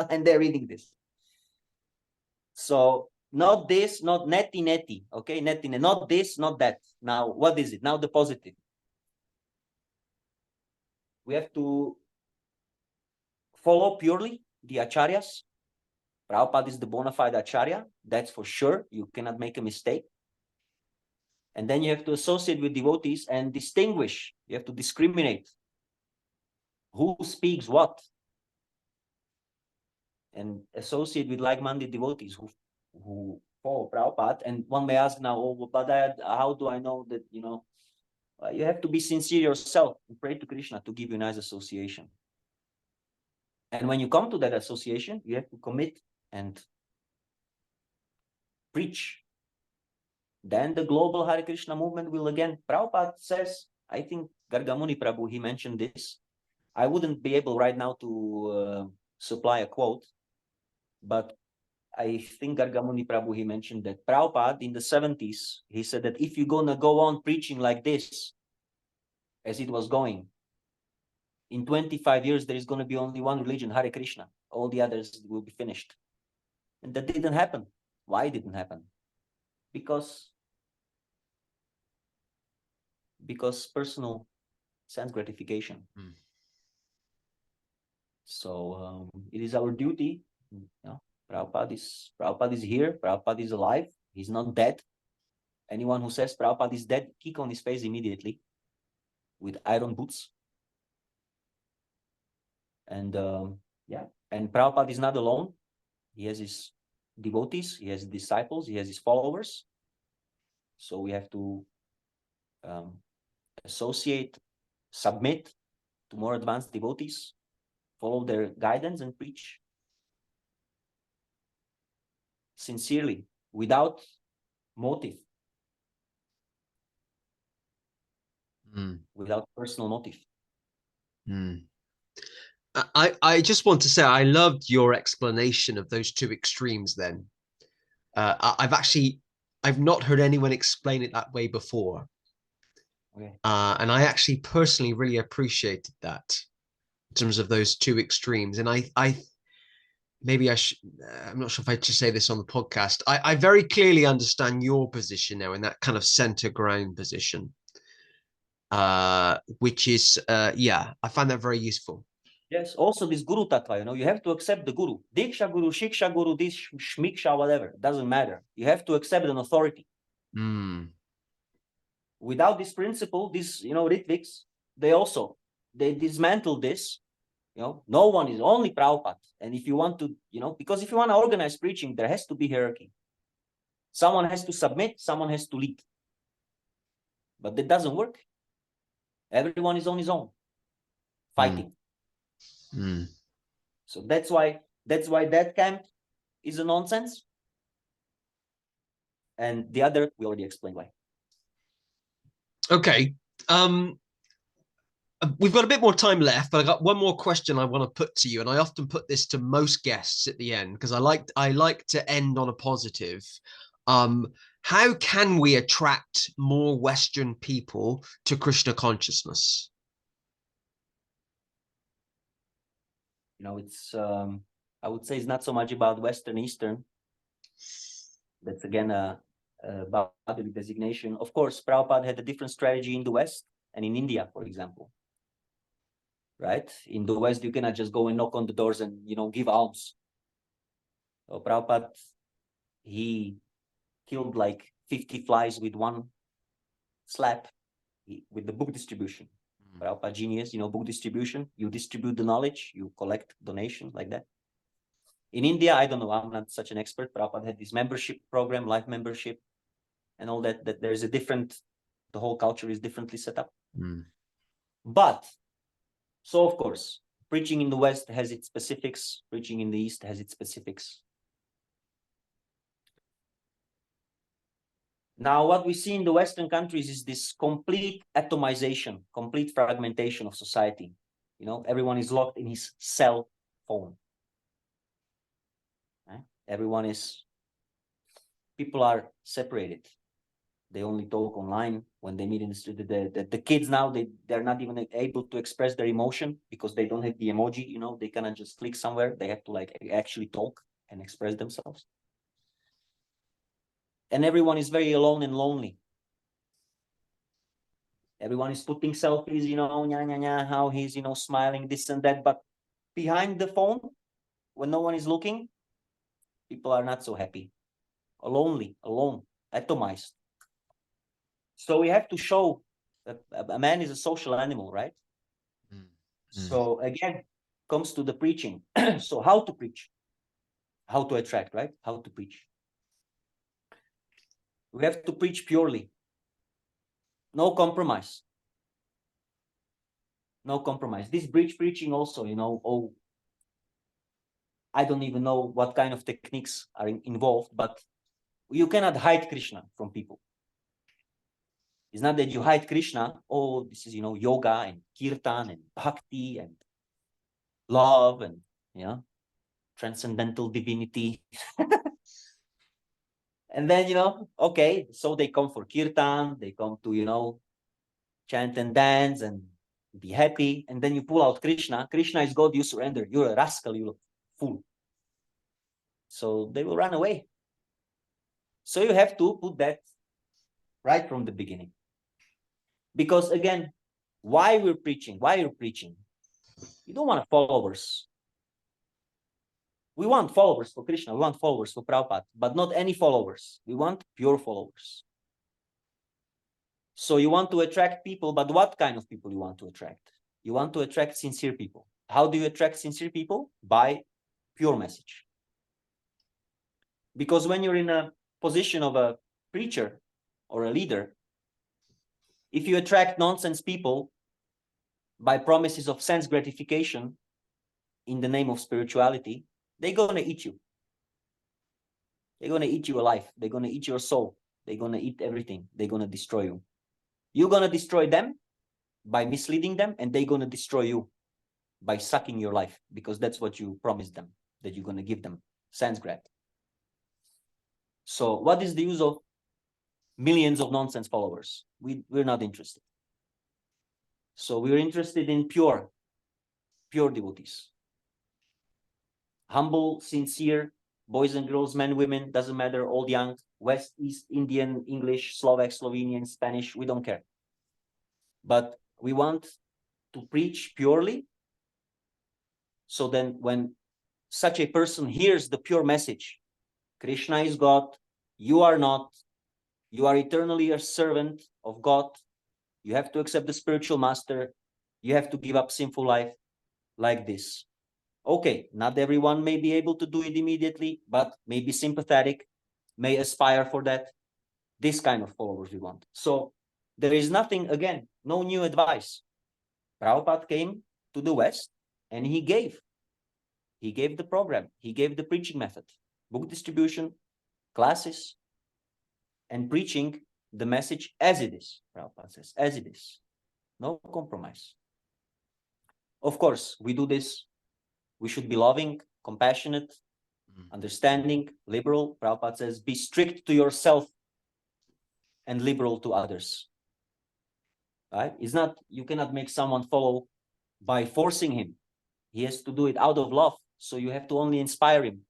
And they're reading this. So, not this, not neti, okay? Neti, not this, not that. Now, what is it? Now the positive. We have to follow purely the acharyas. Prabhupada is the bona fide acharya. That's for sure. You cannot make a mistake. And then you have to associate with devotees and distinguish. You have to discriminate who speaks what. And associate with like-minded devotees who follow Prabhupada. And one may ask now, oh, but how do I know that, you have to be sincere yourself and pray to Krishna to give you a nice association. And when you come to that association, you have to commit and preach. Then the global Hare Krishna movement will again, Prabhupada says, I think Gargamuni Prabhu, he mentioned this. I wouldn't be able right now to supply a quote, but I think Gargamuni Prabhu, he mentioned that Prabhupada in the 70s, he said that if you're going to go on preaching like this, as it was going, in 25 years, there is going to be only one religion, Hare Krishna. All the others will be finished. And that didn't happen. Why it didn't happen? Because personal sense gratification. So it is our duty. Prabhupada is here. Prabhupada is alive. He's not dead. Anyone who says Prabhupada is dead, kick on his face immediately with iron boots. And and Prabhupada is not alone. He has his devotees, he has his disciples, he has his followers. So we have to associate, submit to more advanced devotees, follow their guidance and preach sincerely, without motive, without personal motive. I just want to say I loved your explanation of those two extremes then. I've not heard anyone explain it that way before. Okay. And I actually personally really appreciated that in terms of those two extremes. And I'm not sure if I should say this on the podcast. I very clearly understand your position now in that kind of center ground position, which is, I find that very useful. Yes, also this Guru Tattva, you have to accept the Guru. Diksha Guru, Shiksha Guru, this Shmiksha, whatever, doesn't matter. You have to accept an authority. Without this principle, these, Ritviks, they dismantle this. No one is only Prabhupada. And if you want to, because if you want to organize preaching, there has to be hierarchy. Someone has to submit, someone has to lead. But that doesn't work. Everyone is on his own, fighting. So that's why that camp is a nonsense. And the other, we already explained why. Okay. We've got a bit more time left, but I got one more question I want to put to you, and I often put this to most guests at the end because I like to end on a positive. How can we attract more Western people to Krishna consciousness? You know, it's I would say it's not so much about Western, Eastern. That's again a bodily designation. Of course, Prabhupada had a different strategy in the West and in India, for example. Right? In the West, you cannot just go and knock on the doors and, you know, give alms. So Prabhupada, he killed like 50 flies with one slap with the book distribution. Prabhupada genius, you know, book distribution. You distribute the knowledge, you collect donation like that. In India, I don't know, I'm not such an expert. Prabhupada had this membership program, life membership, and all that, that there's a different, the whole culture is differently set up. But, so of course, preaching in the West has its specifics, preaching in the East has its specifics. Now, what we see in the Western countries is this complete atomization, complete fragmentation of society. You know, everyone is locked in his cell phone. Everyone is, people are separated. They only talk online when they meet in the street. The kids now, they're not even able to express their emotion because they don't have the emoji, you know, they cannot just click somewhere. They have to like actually talk and express themselves. And everyone is very alone and lonely. Everyone is putting selfies, you know, how he's, you know, smiling, this and that. But behind the phone, when no one is looking, people are not so happy, lonely, alone, atomized. So we have to show that a man is a social animal, right? So again, comes to the preaching. So how to preach? How to attract, right? How to preach? We have to preach purely. No compromise. No compromise. This bridge preaching also, you know, oh, I don't even know what kind of techniques are involved, but you cannot hide Krishna from people. It's not that you hide Krishna, oh, this is, you know, yoga and kirtan and bhakti and love and, you know, transcendental divinity. And then, you know, okay, so they come for kirtan, they come to, you know, chant and dance and be happy. And then you pull out Krishna. Krishna is God, you surrender. You're a rascal, you're a fool. So they will run away. So you have to put that right from the beginning. Because again, why we're preaching? Why you're preaching? You don't want followers. We want followers for Krishna. We want followers for Prabhupada, but not any followers. We want pure followers. So you want to attract people, but what kind of people you want to attract? You want to attract sincere people. How do you attract sincere people? By pure message. Because when you're in a position of a preacher or a leader, if you attract nonsense people by promises of sense gratification in the name of spirituality, they're going to eat you. They're going to eat you alive. They're going to eat your soul. They're going to eat everything. They're going to destroy you. You're going to destroy them by misleading them, and they're going to destroy you by sucking your life, because that's what you promised them, that you're going to give them, sense grat. So what is the use of millions of nonsense followers? We're not interested. So we're interested in pure devotees. Humble, sincere, boys and girls, men, women, doesn't matter, old, young, West, East, Indian, English, Slovak, Slovenian, Spanish, we don't care. But we want to preach purely. So then when such a person hears the pure message, Krishna is God, you are not, you are eternally a servant of God, you have to accept the spiritual master, you have to give up sinful life, like this. Okay, not everyone may be able to do it immediately, but may be sympathetic, may aspire for that. This kind of followers we want. So there is nothing, again, no new advice. Prabhupada came to the West and he gave the program, he gave the preaching method, book distribution, classes, and preaching the message as it is. Prabhupada says, as it is, no compromise. Of course, we do this. We should be loving, compassionate, understanding, liberal. Prabhupada says, be strict to yourself and liberal to others. Right? It's not, you cannot make someone follow by forcing him. He has to do it out of love. So you have to only inspire him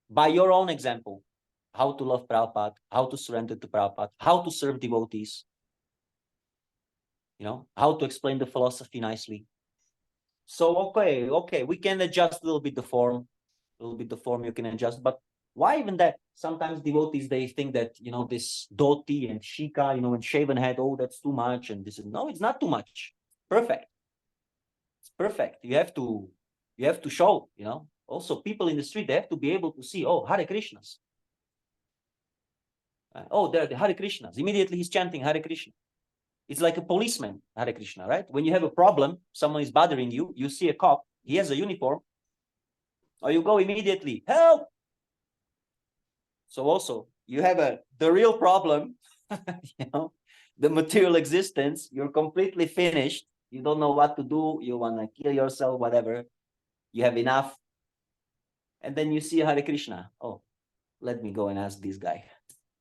by your own example. How to love Prabhupada, how to surrender to Prabhupada, how to serve devotees, you know, how to explain the philosophy nicely. So, okay, we can adjust a little bit the form you can adjust, but why even that? Sometimes devotees, they think that, you know, this dhoti and shika, you know, and shaven head, oh, that's too much. And this is, no, it's not too much. Perfect. It's perfect. You have to show, you know, also people in the street, they have to be able to see, oh, Hare Krishnas. Oh, they're the Hare Krishnas. Immediately he's chanting Hare Krishna. It's like a policeman, Hare Krishna, right? When you have a problem, someone is bothering you, you see a cop, he has a uniform, or you go immediately, help. So also, you have the real problem, you know, the material existence, you're completely finished, you don't know what to do, you want to kill yourself, whatever, you have enough. And then you see Hare Krishna. Oh, let me go and ask this guy.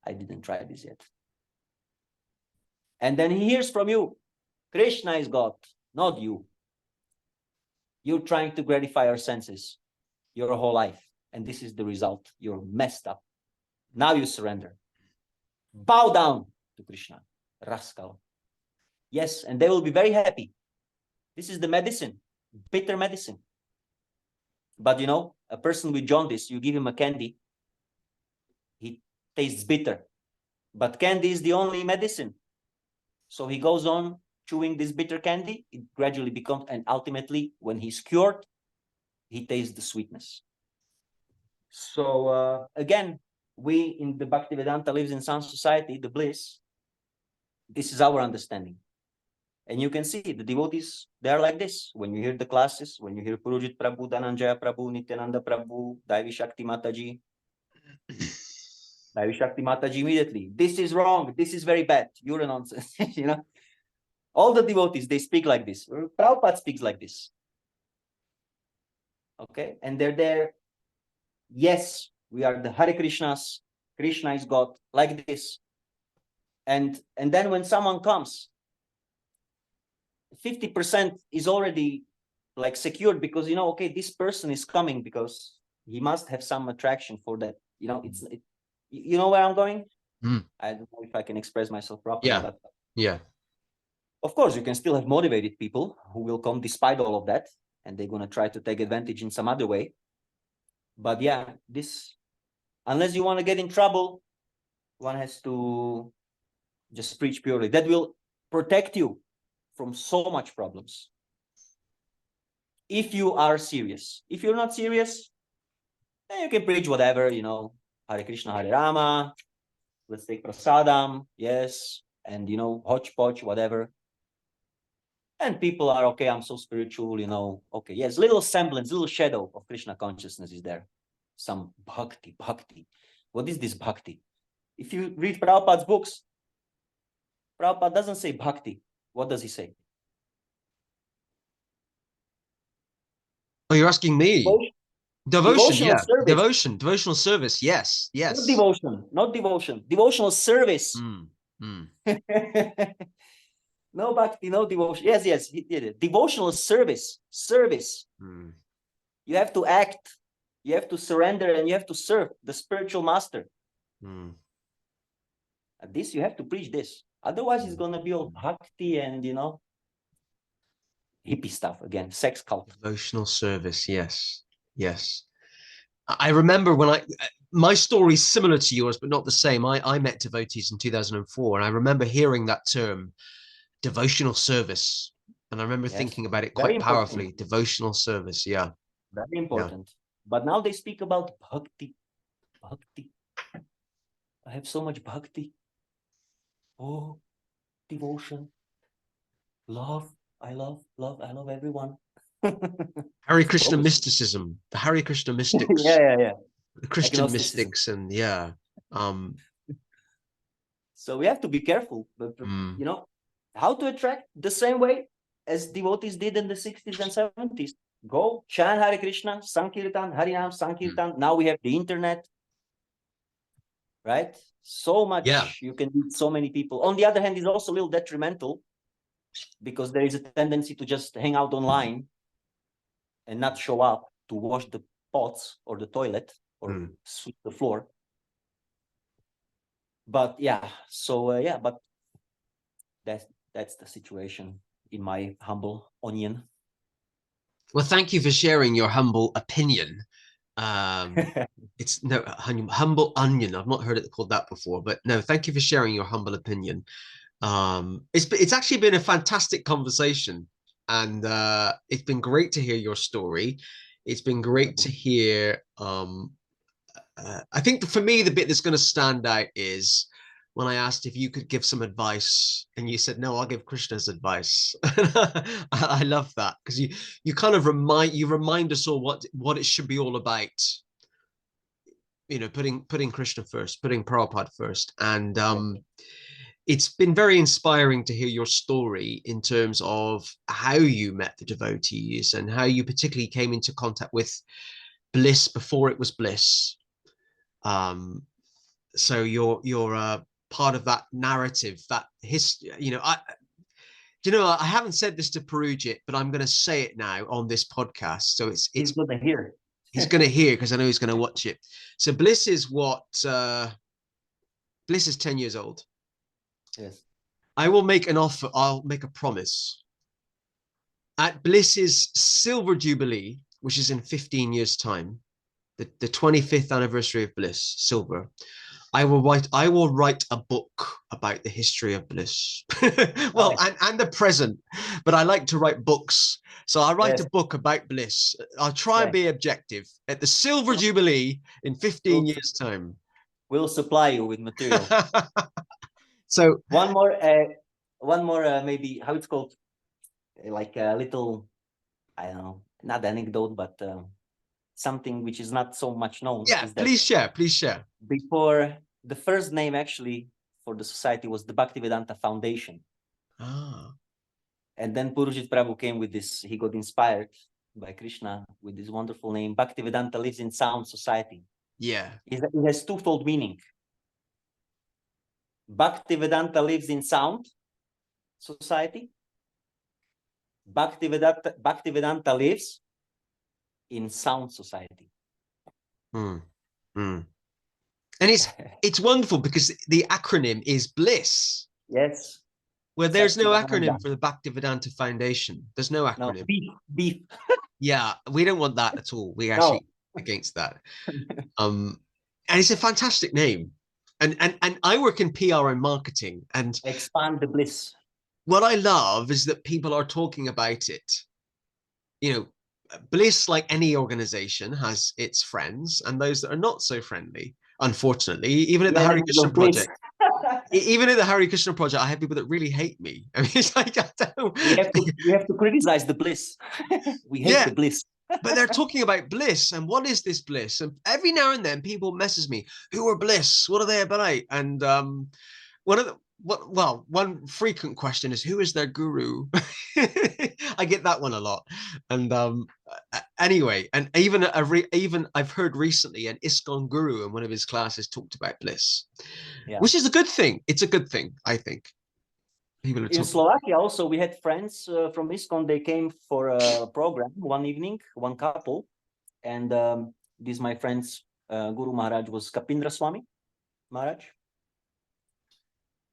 I didn't try this yet. And then he hears from you, Krishna is God, not you. You're trying to gratify your senses your whole life. And this is the result. You're messed up. Now you surrender. Bow down to Krishna. Rascal. Yes, and they will be very happy. This is the medicine, bitter medicine. But you know, a person with jaundice, you give him a candy, he tastes bitter. But candy is the only medicine. So he goes on chewing this bitter candy. It gradually becomes, and ultimately, when he's cured, he tastes the sweetness. So again, we in the Bhaktivedanta Lives in Sound Society, the BLISS, this is our understanding. And you can see the devotees, they are like this. When you hear the classes, when you hear Purujit Prabhu, Dhananjaya Prabhu, Nityananda Prabhu, Daivi Shakti Mataji, Daivi Shakti Mataji immediately, this is wrong, this is very bad, you're a nonsense. You know, all the devotees, they speak like this. Prabhupada speaks like this. Okay, and they're there. Yes, we are the Hare Krishnas. Krishna is God, like this. And then when someone comes, 50% is already like secured, because, you know, okay, this person is coming because he must have some attraction for that. You know, you know where I'm going? I don't know if I can express myself properly. Yeah. But yeah. Of course, you can still have motivated people who will come despite all of that, and they're going to try to take advantage in some other way. But yeah, this, unless you want to get in trouble, one has to just preach purely. That will protect you from so much problems. If you are serious. If you're not serious, then you can preach whatever, you know, Hare Krishna, Hare Rama, let's take prasadam, yes, and, you know, hodgepodge, whatever. And people are, okay, I'm so spiritual, you know, okay, yes, little semblance, little shadow of Krishna consciousness is there. Some bhakti. What is this bhakti? If you read Prabhupada's books, Prabhupada doesn't say bhakti. What does he say? Oh, you're asking me? Devotion, Devotional yeah. service. Devotional service, yes. Not devotion. Devotional service. No bhakti, no devotion. Yes, he did it. Devotional service. You have to act, you have to surrender, and you have to serve the spiritual master. This, you have to preach this. Otherwise, it's going to be all bhakti and, you know, hippie stuff again, sex cult. Devotional service, yes. I remember when my story is similar to yours, but not the same. I met devotees in 2004, and I remember hearing that term, devotional service. And I remember thinking about it quite powerfully. Devotional service, yeah. Very important. Yeah. But now they speak about bhakti. I have so much bhakti. Oh, devotion. Love. I love everyone. Hare Krishna mysticism. The Hare Krishna mystics. yeah. The Christian mystics, and yeah. So we have to be careful. But you know, how to attract the same way as devotees did in the 60s and 70s. Go chant Hare Krishna, Sankirtan, Harinam, Sankirtan. Now we have the internet, right? So much. Yeah. You can meet so many people. On the other hand, it's also a little detrimental because there is a tendency to just hang out online and not show up to wash the pots or the toilet or sweep the floor. But yeah, so yeah, but that's the situation in my humble onion. Well, thank you for sharing your humble opinion. It's no humble onion. I've not heard it called that before, but no, thank you for sharing your humble opinion. It's actually been a fantastic conversation, and it's been great to hear your story. It's been great to hear. I think for me, the bit that's going to stand out is when I asked if you could give some advice, and you said, "No, I'll give Krishna's advice." I love that because you kind of remind us all what it should be all about. You know, putting Krishna first, putting Prabhupada first, and it's been very inspiring to hear your story in terms of how you met the devotees and how you particularly came into contact with bliss before it was bliss. So you're part of that narrative, that history. I haven't said this to Purujit, but I'm going to say it now on this podcast. So it's going to hear. He's going to hear because I know he's going to watch it. So Bliss is Bliss is 10 years old. Yes. I will make an offer. I'll make a promise. At Bliss's Silver Jubilee, which is in 15 years' time, the 25th anniversary of Bliss, Silver, I will write a book about the history of Bliss. Well, and the present, but I like to write books. So I'll write a book about Bliss. I'll try and be objective. At the Silver Jubilee in 15 years' time. We'll supply you with material. So one more maybe how it's called, like a little, I don't know, not anecdote, but something which is not so much known. Yeah, please share. Before, the first name actually for the society was the Bhaktivedanta Foundation. And then Purujit Prabhu came with this, he got inspired by Krishna with this wonderful name, Bhaktivedanta Lives in Sound Society. Yeah. It has twofold meaning. Bhaktivedanta lives in sound society. Bhaktivedanta lives in sound society. And it's wonderful because the acronym is BLISS. Yes. Where there's no acronym for the Bhaktivedanta Foundation. There's no acronym. No, beef. Yeah, we don't want that at all. We actually against that. And it's a fantastic name. And I work in PR and marketing, and expand the bliss. What I love is that people are talking about it. You know, Bliss, like any organization, has its friends and those that are not so friendly. Unfortunately, even at the Hare Krishna project, I have people that really hate me. I mean, it's like, I don't. We have to criticize the bliss. We hate the bliss. But they're talking about bliss, and what is this bliss? And every now and then people message me, who are bliss? What are they about? And one frequent question is, who is their guru? I get that one a lot. And anyway, and even I've heard recently an ISKCON guru in one of his classes talked about bliss, which is a good thing. It's a good thing, I think. People are in Slovakia also, we had friends from ISKCON. They came for a program one evening, one couple, and these my friends, Guru Maharaj was Kapindra Swami Maharaj.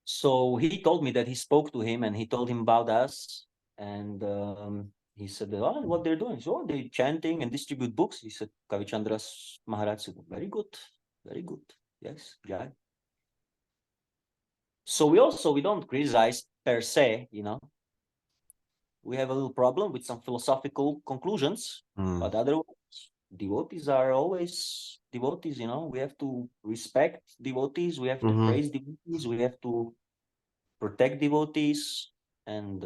So he told me that he spoke to him and he told him about us, and he said, "Oh, what they're doing? So they're chanting and distribute books." He said, Kavichandras Maharaj said, "Very good, very good. Yes, Jai." So we don't criticize per se, you know. We have a little problem with some philosophical conclusions, but otherwise, devotees are always devotees, you know. We have to respect devotees, we have to praise devotees, we have to protect devotees, and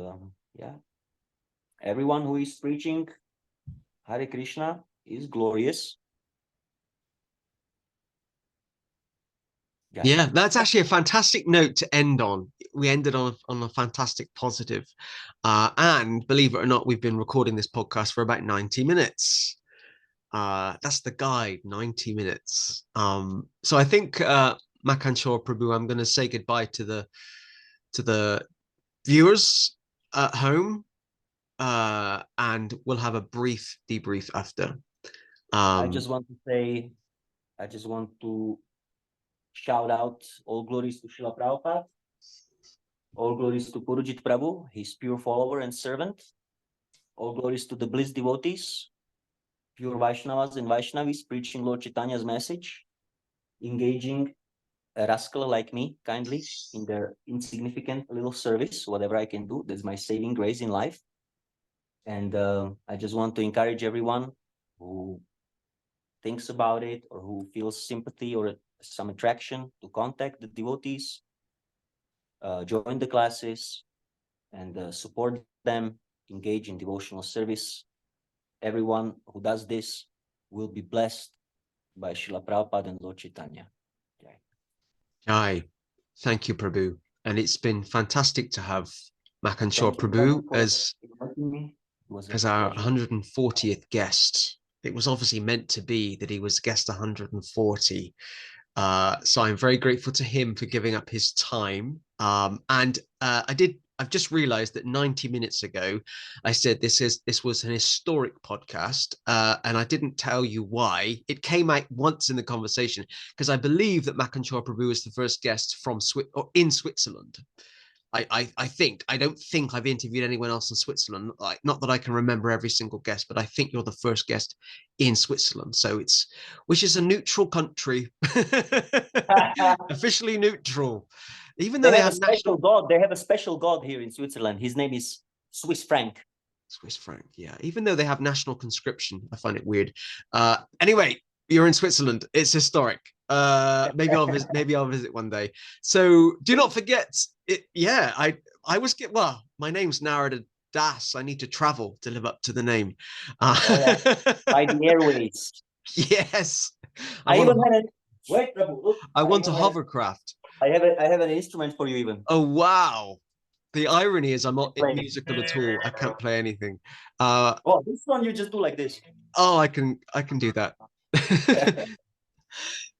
everyone who is preaching Hare Krishna is glorious. Yeah, that's actually a fantastic note to end on. We ended on a fantastic positive. And believe it or not, we've been recording this podcast for about 90 minutes. That's the guide, 90 minutes. So I think Makhancora Prabhu, I'm going to say goodbye to the viewers at home, and we'll have a brief debrief after. I just want to shout out all glories to Srila Prabhupada, all glories to Purujit Prabhu, his pure follower and servant, all glories to the BLISS devotees, pure Vaishnavas and Vaishnavis preaching Lord Chaitanya's message, engaging a rascal like me kindly in their insignificant little service, whatever I can do. That's my saving grace in life. And I just want to encourage everyone who thinks about it or who feels sympathy or some attraction to contact the devotees, join the classes, and support them, engage in devotional service. Everyone who does this will be blessed by Srila Prabhupada and Lord Chaitanya. Jai. Thank you, Prabhu. And it's been fantastic to have Makhancora Prabhu as our 140th guest. It was obviously meant to be that he was guest 140. So I'm very grateful to him for giving up his time. I've just realized that 90 minutes ago, I said this was an historic podcast, and I didn't tell you why. It came out once in the conversation because I believe that Makhancora Prabhu is the first guest from in Switzerland. I think. I don't think I've interviewed anyone else in Switzerland. Like, not that I can remember every single guest, but I think you're the first guest in Switzerland. So which is a neutral country, officially neutral. Even though they have a special god. They have a special god here in Switzerland. His name is Swiss franc. Swiss franc, yeah. Even though they have national conscription, I find it weird. Anyway, you're in Switzerland. It's historic. Maybe I'll visit. Maybe I'll visit one day. So do not forget. Yeah, I was my name's Narada Das. I need to travel to live up to the name. By the airways. Yes. I want a hovercraft. I have an instrument for you even. Oh wow. The irony is I'm not musical at all. I can't play anything. This one you just do like this. Oh, I can do that.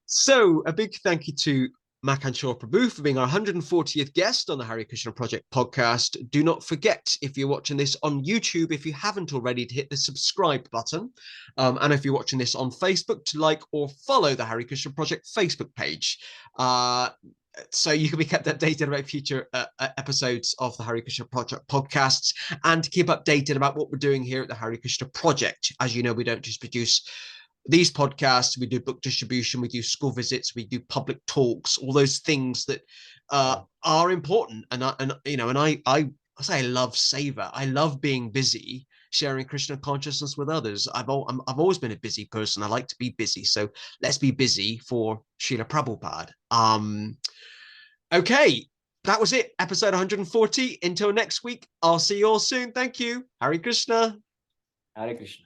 So a big thank you to Makhancora Prabhu for being our 140th guest on the Hare Krishna Project podcast. Do not forget, if you're watching this on YouTube, if you haven't already, to hit the subscribe button. And if you're watching this on Facebook, to like or follow the Hare Krishna Project Facebook page. So you can be kept updated about future episodes of the Hare Krishna Project podcasts, and to keep updated about what we're doing here at the Hare Krishna Project. As you know, we don't just produce these podcasts, we do book distribution, we do school visits, we do public talks, all those things that are important. And I say I love savor. I love being busy, sharing Krishna consciousness with others. I've always been a busy person. I like to be busy. So let's be busy for Srila Prabhupada. Okay, that was it. Episode 140. Until next week, I'll see you all soon. Thank you. Hare Krishna. Hare Krishna.